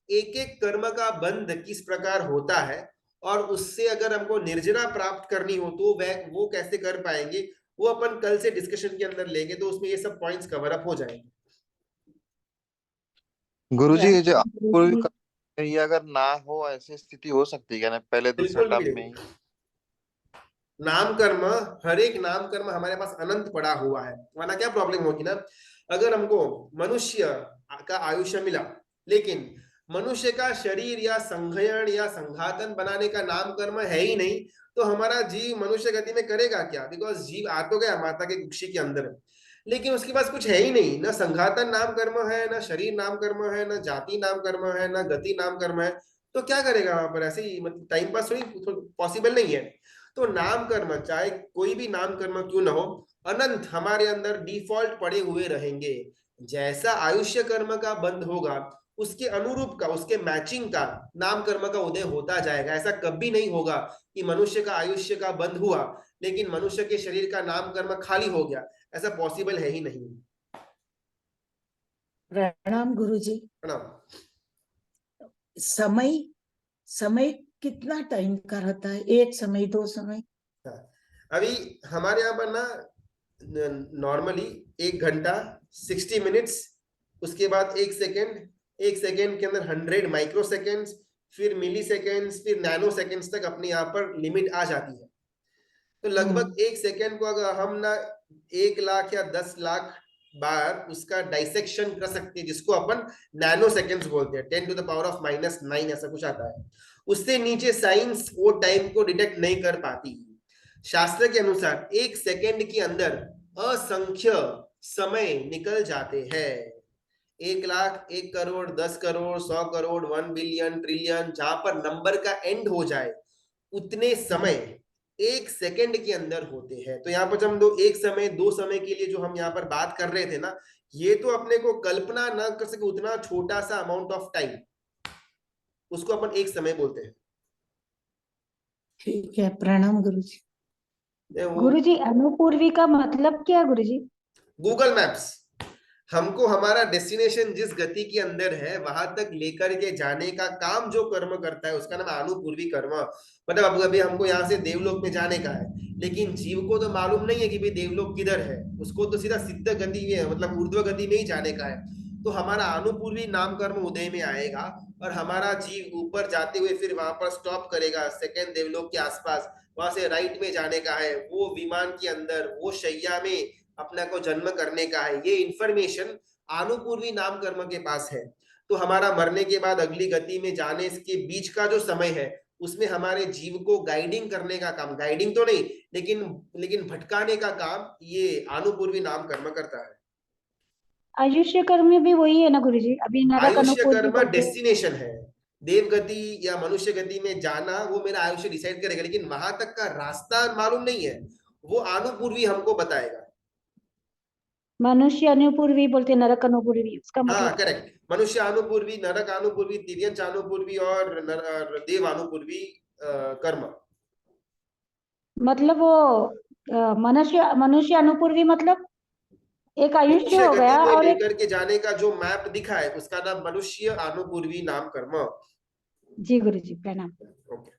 एक एक कर्म का बंध किस प्रकार होता है, और उससे अगर हमको निर्जरा प्राप्त करनी हो तो वो कैसे कर पाएंगे, वो अपन कल से डिस्कशन के अंदर लेंगे, तो उसमें ये सब पॉइंट्स कवर अप हो जाएंगे। गुरुजी, ये जो पूर्व ये अगर ना हो, ऐसी स्थिति हो सकती है क्या ना, पहले दूसरे बिल्कुल टर्म भी में नहीं। ही? नाम कर्म, हर एक नाम कर्म हमारे पास अनंत पड़ा हुआ है, वरना क्या प्रॉब्लम होगी ना, अगर हमको मनुष्य का आयुष्य मिला लेकिन मनुष्य का शरीर या संघयन या संघातन बनाने का नाम कर्म है ही नहीं, तो हमारा जीव मनुष्य गति में करेगा क्या? बिकॉज जीव आ तो गया माता के कुक्षी के अंदर, लेकिन उसके पास कुछ है ही नहीं, ना संघातन नाम कर्म है, ना शरीर नाम कर्म है, ना जाति नाम कर्म है, ना गति नाम कर्म है, तो क्या करेगा वहां पर? ऐसे ही मतलब टाइम पास थोड़ी पॉसिबल नहीं है। तो नाम कर्म, चाहे कोई भी नाम कर्म क्यों ना हो, अनंत हमारे अंदर डिफॉल्ट पड़े हुए रहेंगे। जैसा आयुष्य कर्म का बंध होगा, उसके अनुरूप का, उसके मैचिंग का नाम कर्म का उदय होता जाएगा। ऐसा कभी नहीं होगा कि मनुष्य का आयुष्य का बंध हुआ लेकिन मनुष्य के शरीर का नाम कर्म खाली हो गया, ऐसा पॉसिबल है ही नहीं। प्रणाम गुरुजी। प्रणाम। समय समय कितना टाइम का रहता है? एक समय, 2 समय? अभी हमारे यहाँ पर ना नॉर्मली 1 घंटा 60 मिनट्स, उसके बाद 1 सेकेंड, 1 सेकेंड के अंदर 100 माइक्रो सेकेंड्स, फिर मिली सेकेंड्स, फिर नैनो सेकेंड्स तक अपने यहाँ पर लिमिट आ जाती है। तो लगभग 1 सेकेंड को अगर हम ना 1 लाख या 10 लाख बार उसका डाइसेक्शन कर सकते हैं, जिसको अपन नैनो सेकेंड्स बोलते हैं, 10 to the power of -9 ऐसा कुछ आता है। उससे नीचे साइंस वो टाइम को डिटेक्ट नहीं कर पाती। शास्त्र के अनुसार 1 सेकेंड के अंदर असंख्य समय निकल जाते हैं। 1 लाख, 1 करोड़, 10 करोड़, 100 करोड़, 1 बिलियन, ट्रिलियन, जहां पर नंबर का एंड हो जाए, उतने समय 1 सेकेंड के अंदर होते हैं। तो यहाँ पर जब हम 1 समय 2 समय के लिए जो हम यहाँ पर बात कर रहे थे ना, ये तो अपने को कल्पना ना कर सके उतना छोटा सा अमाउंट ऑफ टाइम, उसको अपन 1 समय बोलते हैं। ठीक है, प्रणाम गुरुजी। वो गुरुजी, अनुपूर्वी का मतलब क्या गुरुजी? गूगल मैप्स हमको हमारा डेस्टिनेशन जिस गति के अंदर है वहां तक लेकर के जाने का काम जो कर्म करता है, उसका नाम अनुपूर्वी कर्म। मतलब अब अभी हमको यहाँ से देवलोक में जाने का है, लेकिन जीव को तो मालूम नहीं है कि भाई देवलोक किधर है, उसको तो सीधा सिद्ध गति में, मतलब ऊर्ध्व गति में ही जाने का है। तो हमारा अनुपूर्वी नाम कर्म उदय में आएगा और हमारा जीव ऊपर जाते हुए फिर वहां पर स्टॉप करेगा सेकंड देवलोक के आसपास, वहां से राइट में जाने का है, वो विमान के अंदर वो शैया में अपना को जन्म करने का है। ये इंफॉर्मेशन अनुपूर्वी नाम कर्म के पास है। तो हमारा मरने के बाद अगली गति में जाने के बीच का जो समय है, उसमें हमारे जीव को गाइडिंग करने का काम, गाइडिंग तो नहीं लेकिन भटकाने का काम ये अनुपूर्वी नाम कर्म करता है। आयुष्य कर्म में भी वही है ना गुरुजी? अभी नरक आयुष्य अनुपूर्वी कर्म करके डेस्टिनेशन है, देव गति या मनुष्य गति में जाना वो मेरा आयुष्य डिसाइड करेगा, लेकिन वहां तक का रास्ता मालूम नहीं है, वो अनुपूर्वी हमको बताएगा। मनुष्य अनुपूर्वी बोलते हैं, नरक अनुपूर्वी, उसका हाँ मतलब? करेक्ट, मनुष्य अनुपूर्वी, नरक अनुपूर्वी, तिर्यंच अनुपूर्वी और देव अनुपूर्वी कर्म। मतलब वो मनुष्य मनुष्य अनुपूर्वी मतलब एक आयुष्य मनुष्य हो गति गया में और एक। लेकर के जाने का जो मैप दिखा है उसका नाम मनुष्य अनुपूर्वी नाम कर्म। जी गुरुजी, प्रणाम। ओके।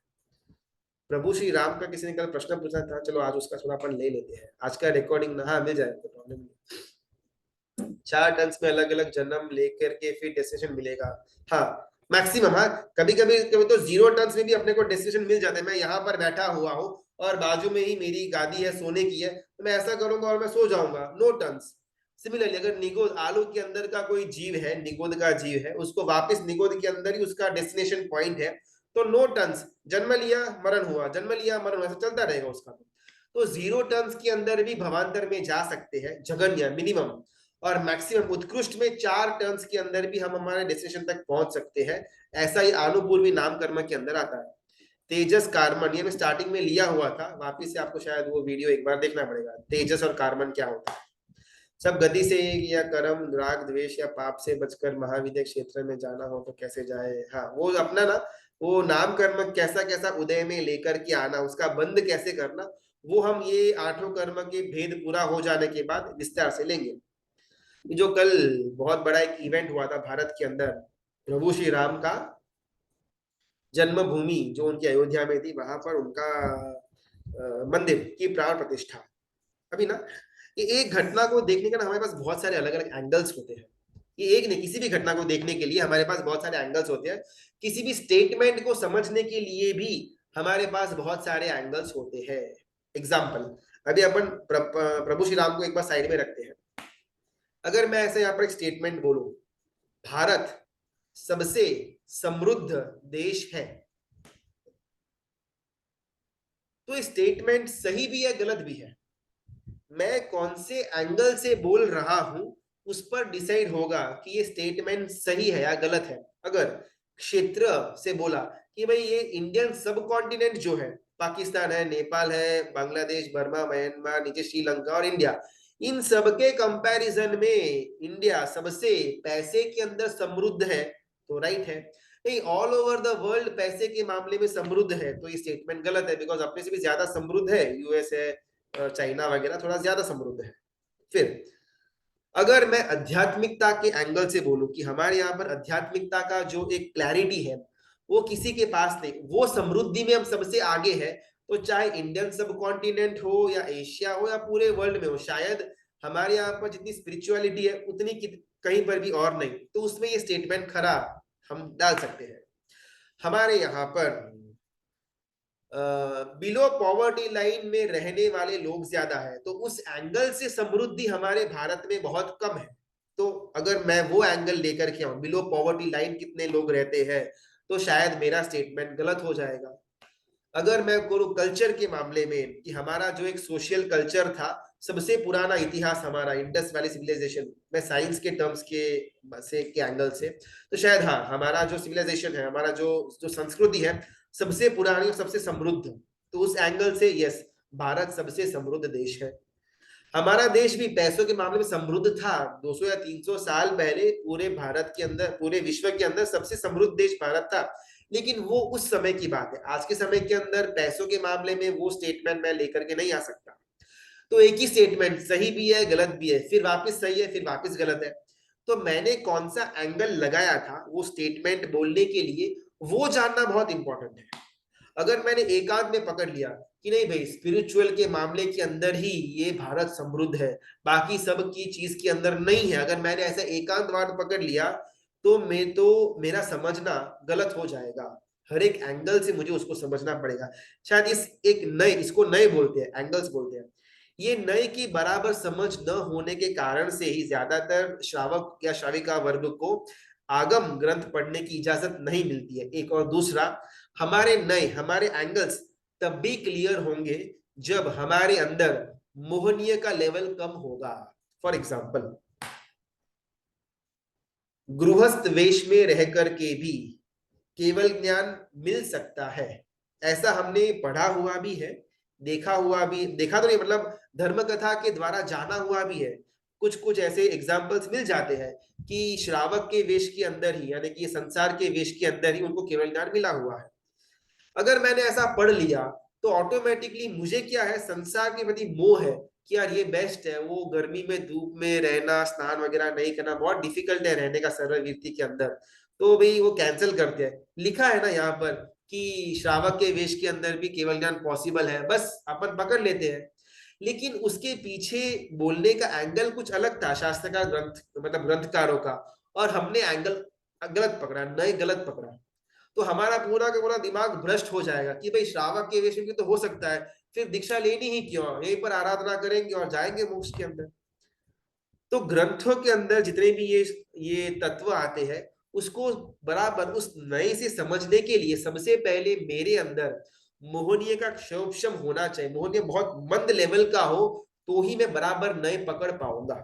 प्रभु श्री राम का किसी ने कल प्रश्न पूछा था, चलो आज उसका थोड़ा अपन ले लेते हैं। आज का रिकॉर्डिंग ना, हाँ मिल जाएगा, प्रॉब्लम नहीं। 4 टर्न्स में अलग अलग जन्म लेकर के फिर डेस्टिनेशन मिलेगा। हाँ मैक्सिमम, हाँ कभी कभी तो 0 टर्न्स में भी अपने को डेस्टिनेशन मिल जाता है। मैं यहाँ पर बैठा हुआ हूँ और बाजू में ही मेरी गादी है, सोने की है, तो मैं ऐसा करूंगा और मैं सो जाऊंगा, नो टर्न्स। सिमिलरली अगर निगोद, आलू के अंदर का कोई जीव है, निगोद का जीव है, उसको वापस निगोद के अंदर ही उसका डेस्टिनेशन पॉइंट है, तो नो टर्न्स, जन्म लिया मरण हुआ, जन्म लिया मरण हुआ, ऐसा चलता रहेगा उसका। तो 0 टर्न्स के अंदर भी भवांतर में जा सकते हैं, जगन्य मिनिमम, और मैक्सिमम उत्कृष्ट में 4 टर्न्स के अंदर भी हम हमारे डेस्टिनेशन तक पहुंच सकते हैं। ऐसा ही अनुपूर्वी नाम कर्म के अंदर आता है। तेजस कार्मन, ये मैं स्टार्टिंग में लिया हुआ था, वापिस से आपको शायद वो वीडियो एक बार देखना पड़ेगा, तेजस और कार्मन क्या होता है। सब गति से या कर्म, राग द्वेष या पाप से बचकर महाविद्य क्षेत्र में जाना हो तो कैसे जाए। हाँ वो अपना ना, वो नाम कर्म कैसा कैसा उदय में लेकर के आना, उसका बंद कैसे करना, वो हम ये 8 कर्म के भेद पूरा हो जाने के बाद विस्तार से लेंगे। जो कल बहुत बड़ा एक इवेंट हुआ था भारत के अंदर, प्रभु श्री राम का जन्मभूमि जो उनकी अयोध्या में थी, वहां पर उनका मंदिर की प्राण प्रतिष्ठा। अभी ना ये एक घटना को देखने का ना हमारे पास बहुत सारे अलग अलग एंगल्स होते हैं। ये एक नहीं, किसी भी घटना को देखने के लिए हमारे पास बहुत सारे एंगल्स होते हैं। किसी भी स्टेटमेंट को समझने के लिए भी हमारे पास बहुत सारे एंगल्स होते हैं। एग्जाम्पल, अभी अपन प्रभु श्री राम को एक बार साइड में रखते हैं। अगर मैं ऐसे यहाँ पर एक स्टेटमेंट बोलूं, भारत सबसे समृद्ध देश है, तो ये स्टेटमेंट सही भी है गलत भी है। मैं कौन से एंगल से बोल रहा हूं उस पर डिसाइड होगा कि ये स्टेटमेंट सही है या गलत है। अगर क्षेत्र से बोला कि भाई ये इंडियन सब कॉन्टिनेंट जो है, पाकिस्तान है, नेपाल है, बांग्लादेश, बर्मा, म्यांमार, नीचे श्रीलंका और इंडिया, इन सब के कंपैरिजन में इंडिया सबसे पैसे के अंदर समृद्ध है, तो राइट है। नहीं, ऑल ओवर द वर्ल्ड पैसे के मामले में समृद्ध है, तो ये स्टेटमेंट गलत है, बिकॉज अपने से भी ज्यादा समृद्ध है यूएस है, चाइना वगैरह थोड़ा ज्यादा समृद्ध है। फिर अगर मैं आध्यात्मिकता के एंगल से बोलूं कि हमारे यहाँ पर आध्यात्मिकता का जो एक क्लैरिटी है वो किसी के पास नहीं, वो समृद्धि में हम सबसे आगे है, तो चाहे इंडियन सब कॉन्टिनेंट हो या एशिया हो या पूरे वर्ल्ड में हो, शायद हमारे यहाँ पर जितनी स्पिरिचुअलिटी है उतनी कहीं पर भी और नहीं, तो उसमें ये स्टेटमेंट खरा हम डाल सकते हैं। हमारे यहाँ पर बिलो पॉवर्टी लाइन में रहने वाले लोग ज्यादा है, तो उस एंगल से समृद्धि हमारे भारत में बहुत कम है। तो अगर मैं वो एंगल लेकर के आऊं, बिलो पॉवर्टी लाइन कितने लोग रहते हैं, तो शायद मेरा स्टेटमेंट गलत हो जाएगा। अगर मैं करूँ कल्चर के मामले में कि हमारा जो एक सोशल कल्चर था, सबसे पुराना इतिहास हमारा इंडस वैली सिविलाइजेशन, मैं साइंस के टर्म्स के एंगल से, तो शायद हाँ, हमारा जो सिविलाइजेशन है, हमारा जो संस्कृति है सबसे पुरानी और सबसे समृद्ध, तो उस एंगल से यस, भारत सबसे समृद्ध देश है। हमारा देश भी पैसों के मामले में समृद्ध था 200 या 300 साल पहले, पूरे भारत के अंदर, पूरे विश्व के अंदर सबसे समृद्ध देश भारत था, लेकिन वो उस समय की बात है। आज के समय के अंदर पैसों के मामले में वो स्टेटमेंट मैं लेकर के नहीं आ सकता। तो एक ही स्टेटमेंट सही भी है गलत भी है, फिर वापस सही है फिर वापस गलत है। तो मैंने कौन सा एंगल लगाया था वो स्टेटमेंट बोलने के लिए, वो जानना बहुत इंपॉर्टेंट है। अगर मैंने एकांत में पकड़ लिया कि नहीं भाई स्पिरिचुअल के मामले के अंदर ही ये भारत समृद्ध है, बाकी सब की चीज के अंदर नहीं है, अगर मैंने ऐसा एकांतवाद पकड़ लिया तो मेरा समझना गलत हो जाएगा। हर एक एंगल से मुझे उसको समझना पड़ेगा। शायद इसको नए बोलते हैं, एंगल्स बोलते हैं। ये नए की बराबर समझ न होने के कारण से ही ज्यादातर श्रावक या श्राविका वर्ग को आगम ग्रंथ पढ़ने की इजाजत नहीं मिलती है, एक। और दूसरा, हमारे एंगल्स तब भी क्लियर होंगे जब हमारे अंदर मोहनीय का लेवल कम होगा। फॉर एग्जाम्पल, गृहस्थ वेश में रह करके भी केवल ज्ञान मिल सकता है, ऐसा हमने पढ़ा हुआ भी है, देखा तो नहीं, मतलब धर्म कथा के द्वारा जाना हुआ भी है। कुछ ऐसे एग्जाम्पल्स मिल जाते हैं कि श्रावक के वेश के अंदर ही, यानी कि संसार के वेश के अंदर ही उनको केवल ज्ञान मिला हुआ है। अगर मैंने ऐसा पढ़ लिया तो ऑटोमेटिकली मुझे क्या है, संसार के प्रति मोह है कि यार ये बेस्ट है, वो गर्मी में धूप में रहना, स्नान वगैरह नहीं करना बहुत डिफिकल्ट है रहने का सरल वृत्ति के अंदर, तो भाई वो कैंसिल करते हैं। लिखा है ना यहाँ पर कि श्रावक के वेश के अंदर भी केवल ज्ञान पॉसिबल है, बस अपन पकड़ लेते हैं। लेकिन उसके पीछे बोलने का एंगल कुछ अलग था शास्त्रकार ग्रंथकारों का, और हमने एंगल गलत पकड़ा, नए गलत पकड़ा, तो हमारा पूरा का पूरा दिमाग भ्रष्ट हो जाएगा कि भाई श्रावक के वेश में तो हो सकता है, फिर दीक्षा लेनी ही क्यों, यहीं पर आराधना करेंगे और जाएंगे मोक्ष के अंदर। तो ग्रंथों के अंदर जितने भी ये तत्व आते हैं, उसको बराबर उस नए से समझने के लिए सबसे पहले मेरे अंदर मोहनीय का क्षोभशम होना चाहिए। मोहनीय बहुत मंद लेवल का हो तो ही मैं बराबर नए पकड़ पाऊंगा।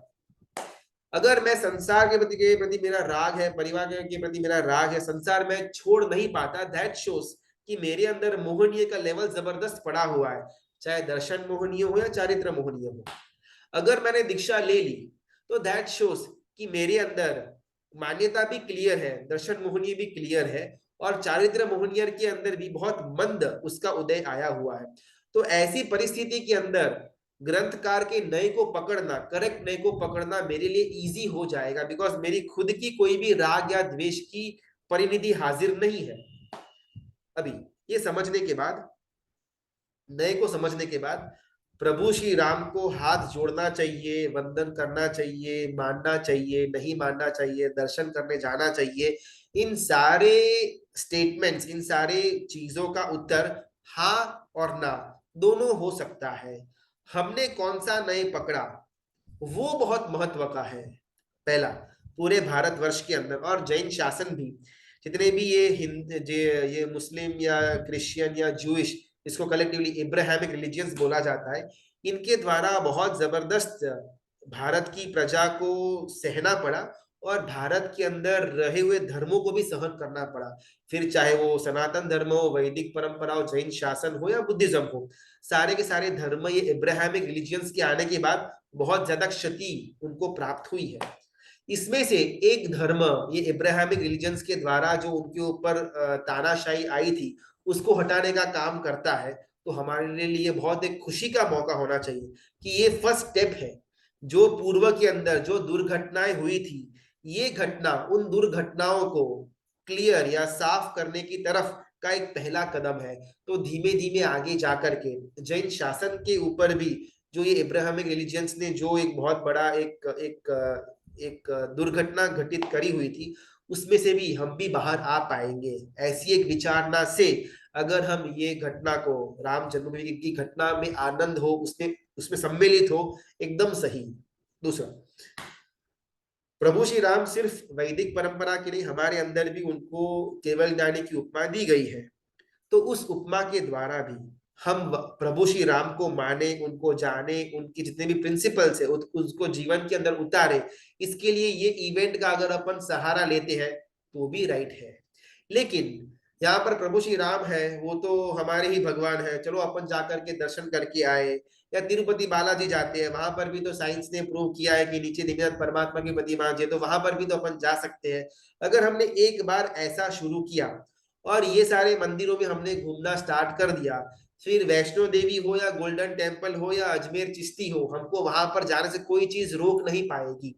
अगर मैं संसार के प्रति मेरा राग है, परिवार के प्रति मेरा राग है, संसार में छोड़ नहीं पाता, दैट शोज कि मेरे अंदर मोहनीय का लेवल जबरदस्त पड़ा हुआ है, चाहे दर्शन मोहनीय हो या चारित्र मोहनीय हो। अगर मैंने दीक्षा ले ली तो दैट शोज कि मेरे अंदर मान्यता भी क्लियर है, दर्शन मोहनीय भी क्लियर है, और चारित्र मोहनीय के अंदर भी बहुत मंद उसका उदय आया हुआ है। तो ऐसी परिस्थिति के अंदर ग्रंथकार के नए को पकड़ना, करेक्ट नए को पकड़ना मेरे लिए इजी हो जाएगा, बिकॉज मेरी खुद की कोई भी राग या द्वेष की परिनिधि हाजिर नहीं है। अभी ये समझने के बाद, नए को समझने के बाद, प्रभु श्री राम को हाथ जोड़ना चाहिए, वंदन करना चाहिए, मानना चाहिए, नहीं मानना चाहिए, दर्शन करने जाना चाहिए, इन सारे स्टेटमेंट्स, इन सारे चीजों का उत्तर हाँ और ना दोनों हो सकता है। हमने कौन सा नए पकड़ा वो बहुत महत्व का है। पहला, पूरे भारतवर्ष के अंदर और जैन शासन भी, जितने भी ये ये मुस्लिम या क्रिश्चियन या जूइश, इसको कलेक्टिवली इब्राहिमिक रिलीजियंस बोला जाता है, इनके द्वारा बहुत जबरदस्त भारत की प्रजा को सहना पड़ा और भारत के अंदर रहे हुए धर्मों को भी सहन करना पड़ा। फिर चाहे वो सनातन धर्म हो, वैदिक परंपरा हो, जैन शासन हो या बुद्धिज्म हो, सारे के सारे धर्म ये इब्राहिमिक रिलीजियंस के आने के बाद बहुत ज्यादा क्षति उनको प्राप्त हुई है। इसमें से एक धर्म ये इब्राहिमिक रिलीजियंस के द्वारा जो उनके ऊपर तानाशाही आई थी उसको हटाने का काम करता है। तो हमारे लिए बहुत एक खुशी का मौका होना चाहिए कि ये फर्स्ट स्टेप है। जो पूर्व के अंदर जो दुर्घटनाएं हुई थी, ये घटना उन दुर्घटनाओं को क्लियर या साफ करने की तरफ का एक पहला कदम है। तो धीमे धीमे आगे जाकर के जैन शासन के ऊपर भी जो ये इब्राहिमिक रिलीजियंस ने जो एक बहुत बड़ा एक दुर्घटना घटित करी हुई थी, उसमें से भी हम भी बाहर आ पाएंगे। ऐसी एक विचारना से अगर हम ये घटना को, राम जन्मभूमि की घटना में आनंद हो, उसमें सम्मिलित हो, एकदम सही। दूसरा, प्रभु श्री राम सिर्फ वैदिक परंपरा के लिए, हमारे अंदर भी उनको केवल ज्ञानी की उपमा दी गई है। तो उस उपमा के द्वारा भी हम प्रभु श्री राम को माने, उनको जाने, उनके जितने भी प्रिंसिपल्स है उसको जीवन के अंदर उतारे। इसके लिए ये इवेंट का अगर अपन सहारा लेते हैं तो भी राइट है। लेकिन यहाँ पर प्रभु श्री राम है, वो तो हमारे ही भगवान है, चलो अपन जाकर के दर्शन करके आए, या तिरुपति बालाजी जाते हैं, वहां पर भी तो साइंस ने प्रूव किया है कि नीचे दिव्यनाथ परमात्मा की प्रतिमा है, तो वहां पर भी तो अपन जा सकते हैं। अगर हमने एक बार ऐसा शुरू किया और ये सारे मंदिरों में हमने घूमना स्टार्ट कर दिया, फिर वैष्णो देवी हो या गोल्डन टेम्पल हो या अजमेर चिश्ती हो, हमको वहां पर जाने से कोई चीज रोक नहीं पाएगी।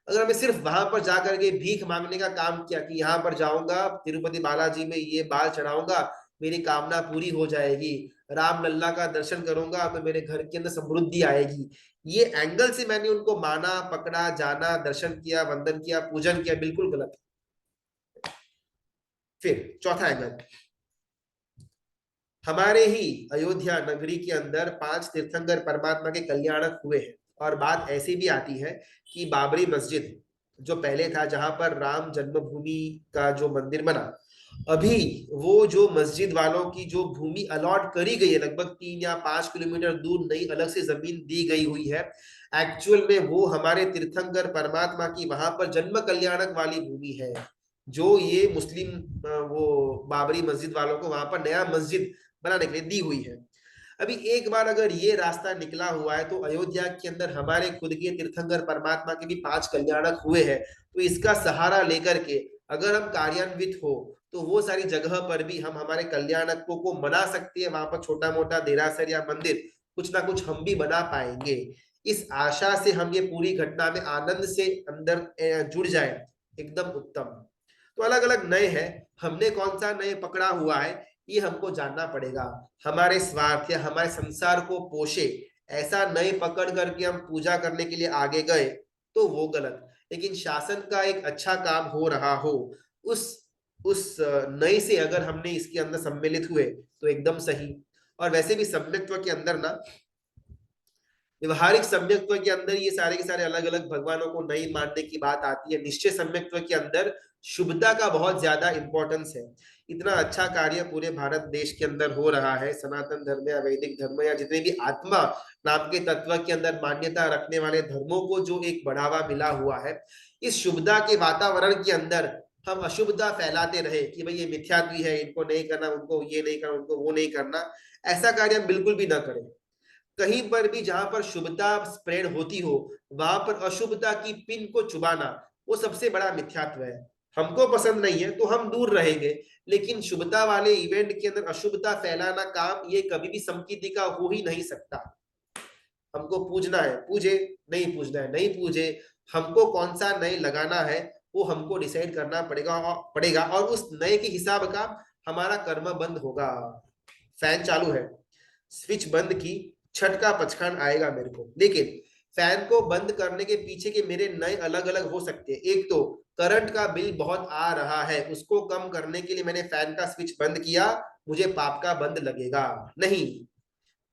अगर हमें सिर्फ वहां पर जाकर के भीख मांगने का काम किया कि यहाँ पर जाऊंगा, तिरुपति बालाजी में ये बाल चढ़ाऊंगा, मेरी कामना पूरी हो जाएगी, राम लल्ला का दर्शन करूंगा तो मेरे घर के अंदर समृद्धि आएगी, ये एंगल से मैंने उनको माना, पकड़ा, जाना, दर्शन किया, वंदन किया, पूजन किया, बिल्कुल गलत है। फिर चौथा एंगल, हमारे ही अयोध्या नगरी के अंदर 5 तीर्थंकर परमात्मा के कल्याणक हुए हैं। और बात ऐसी भी आती है कि बाबरी मस्जिद जो पहले था, जहां पर राम जन्मभूमि का जो मंदिर बना, अभी वो जो मस्जिद वालों की जो भूमि अलॉट करी गई है, लगभग 3 या 5 किलोमीटर दूर नई अलग से जमीन दी गई हुई है, एक्चुअल में वो हमारे तीर्थंकर परमात्मा की वहां पर जन्म कल्याणक वाली भूमि है, जो ये मुस्लिम वो बाबरी मस्जिद वालों को वहां पर नया मस्जिद बनाने के लिए दी हुई है। अभी एक बार अगर ये रास्ता निकला हुआ है तो अयोध्या के अंदर हमारे खुद के तीर्थंकर परमात्मा के भी 5 कल्याणक हुए हैं, तो इसका सहारा लेकर के अगर हम कार्यान्वित हो तो वो सारी जगह पर भी हम हमारे कल्याणकों को मना सकते हैं। वहां पर छोटा मोटा देरासर या मंदिर कुछ ना कुछ हम भी बना पाएंगे। इस आशा से हम ये पूरी घटना में आनंद से अंदर जुड़ जाए, एकदम उत्तम। तो अलग अलग नए हैं, हमने कौन सा नए पकड़ा हुआ है ये हमको जानना पड़ेगा। हमारे स्वार्थ या हमारे संसार को पोषे ऐसा नए पकड़ करके हम पूजा करने के लिए आगे गए तो वो गलत। लेकिन शासन का एक अच्छा काम हो रहा हो, उस नए से अगर हमने इसके अंदर सम्मिलित हुए तो एकदम सही। और वैसे भी सम्यक्त्व के अंदर ना, व्यवहारिक सम्यक्त्व के अंदर ये सारे के सारे अलग अलग भगवानों को नहीं मानने की बात आती है। निश्चय सम्यक्त्व के अंदर शुभता का बहुत ज्यादा इंपॉर्टेंस है। इतना अच्छा कार्य पूरे भारत देश के अंदर हो रहा है, सनातन धर्म या वैदिक धर्म या जितने भी आत्मा नाम के तत्व के अंदर मान्यता रखने वाले धर्मों को जो एक बढ़ावा मिला हुआ है, इस शुभता के वातावरण के अंदर हम अशुभता फैलाते रहे कि भाई ये मिथ्यात्व है, इनको नहीं करना, उनको ये नहीं करना, उनको वो नहीं करना, ऐसा कार्य हम बिल्कुल भी ना करें। कहीं पर भी जहां पर शुभता स्प्रेड होती हो, वहां पर अशुभता की पिन को चुबाना वो सबसे बड़ा मिथ्यात्व है। हमको पसंद नहीं है तो हम दूर रहेंगे, लेकिन शुभता वाले इवेंट के अंदर अशुभता फैलाना काम ये कभी भी संकीर्ति का हो ही नहीं सकता। हमको पूजना है पूजे, नहीं पूजना है नहीं पूजे, हमको कौन सा नए लगाना है वो हमको डिसाइड करना पड़ेगा और उस नए के हिसाब का हमारा कर्म बंद होगा। फैन चालू है, स्विच बंद की, छठ का पचखान आएगा मेरे को, लेकिन फैन को बंद करने के पीछे के मेरे नए अलग अलग हो सकते हैं। एक तो करंट का बिल बहुत आ रहा है, उसको कम करने के लिए मैंने फैन का स्विच बंद किया, मुझे पाप का बंद लगेगा नहीं।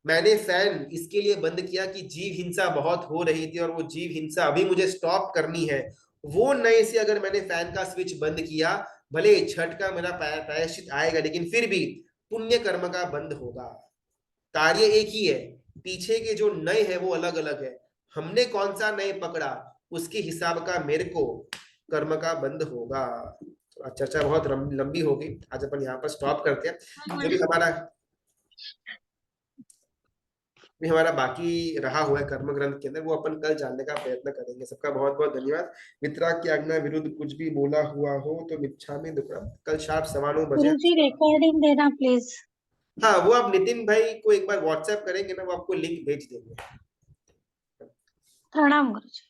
मैंने फैन इसके लिए बंद किया कि जीव हिंसा बहुत हो रही थी और वो जीव हिंसा अभी मुझे स्टॉप करनी है। वो नए से अगर मैंने फैन का स्विच बंद किया, भले छठ का मेरा प्रायश्चित आएगा, लेकिन फिर भी पुण्य कर्म का बंद होगा। कार्य एक ही है, पीछे के जो नए है वो अलग अलग है। हमने कौन सा नए पकड़ा उसके हिसाब का मेरे को कर्म का बंद होगा। चर्चा बहुत लंबी हो गई, आज अपन यहाँ पर स्टॉप करते हैं। जो भी हमारा बाकी रहा हुआ है कर्म ग्रंथ के अंदर, वो अपन कल जानने का प्रयत्न करेंगे। सबका बहुत बहुत धन्यवाद। मित्रा की आज्ञा विरुद्ध कुछ भी बोला हुआ हो तो मिच्छामि दुक्कडम। कल शार्प 9:15 बजे। गुरुजी रिकॉर्डिंग देना प्लीज। हाँ, वो आप नितिन भाई को एक बार व्हाट्सएप करेंगे ना, वो आपको लिंक भेज देंगे। प्रणाम गुरुजी।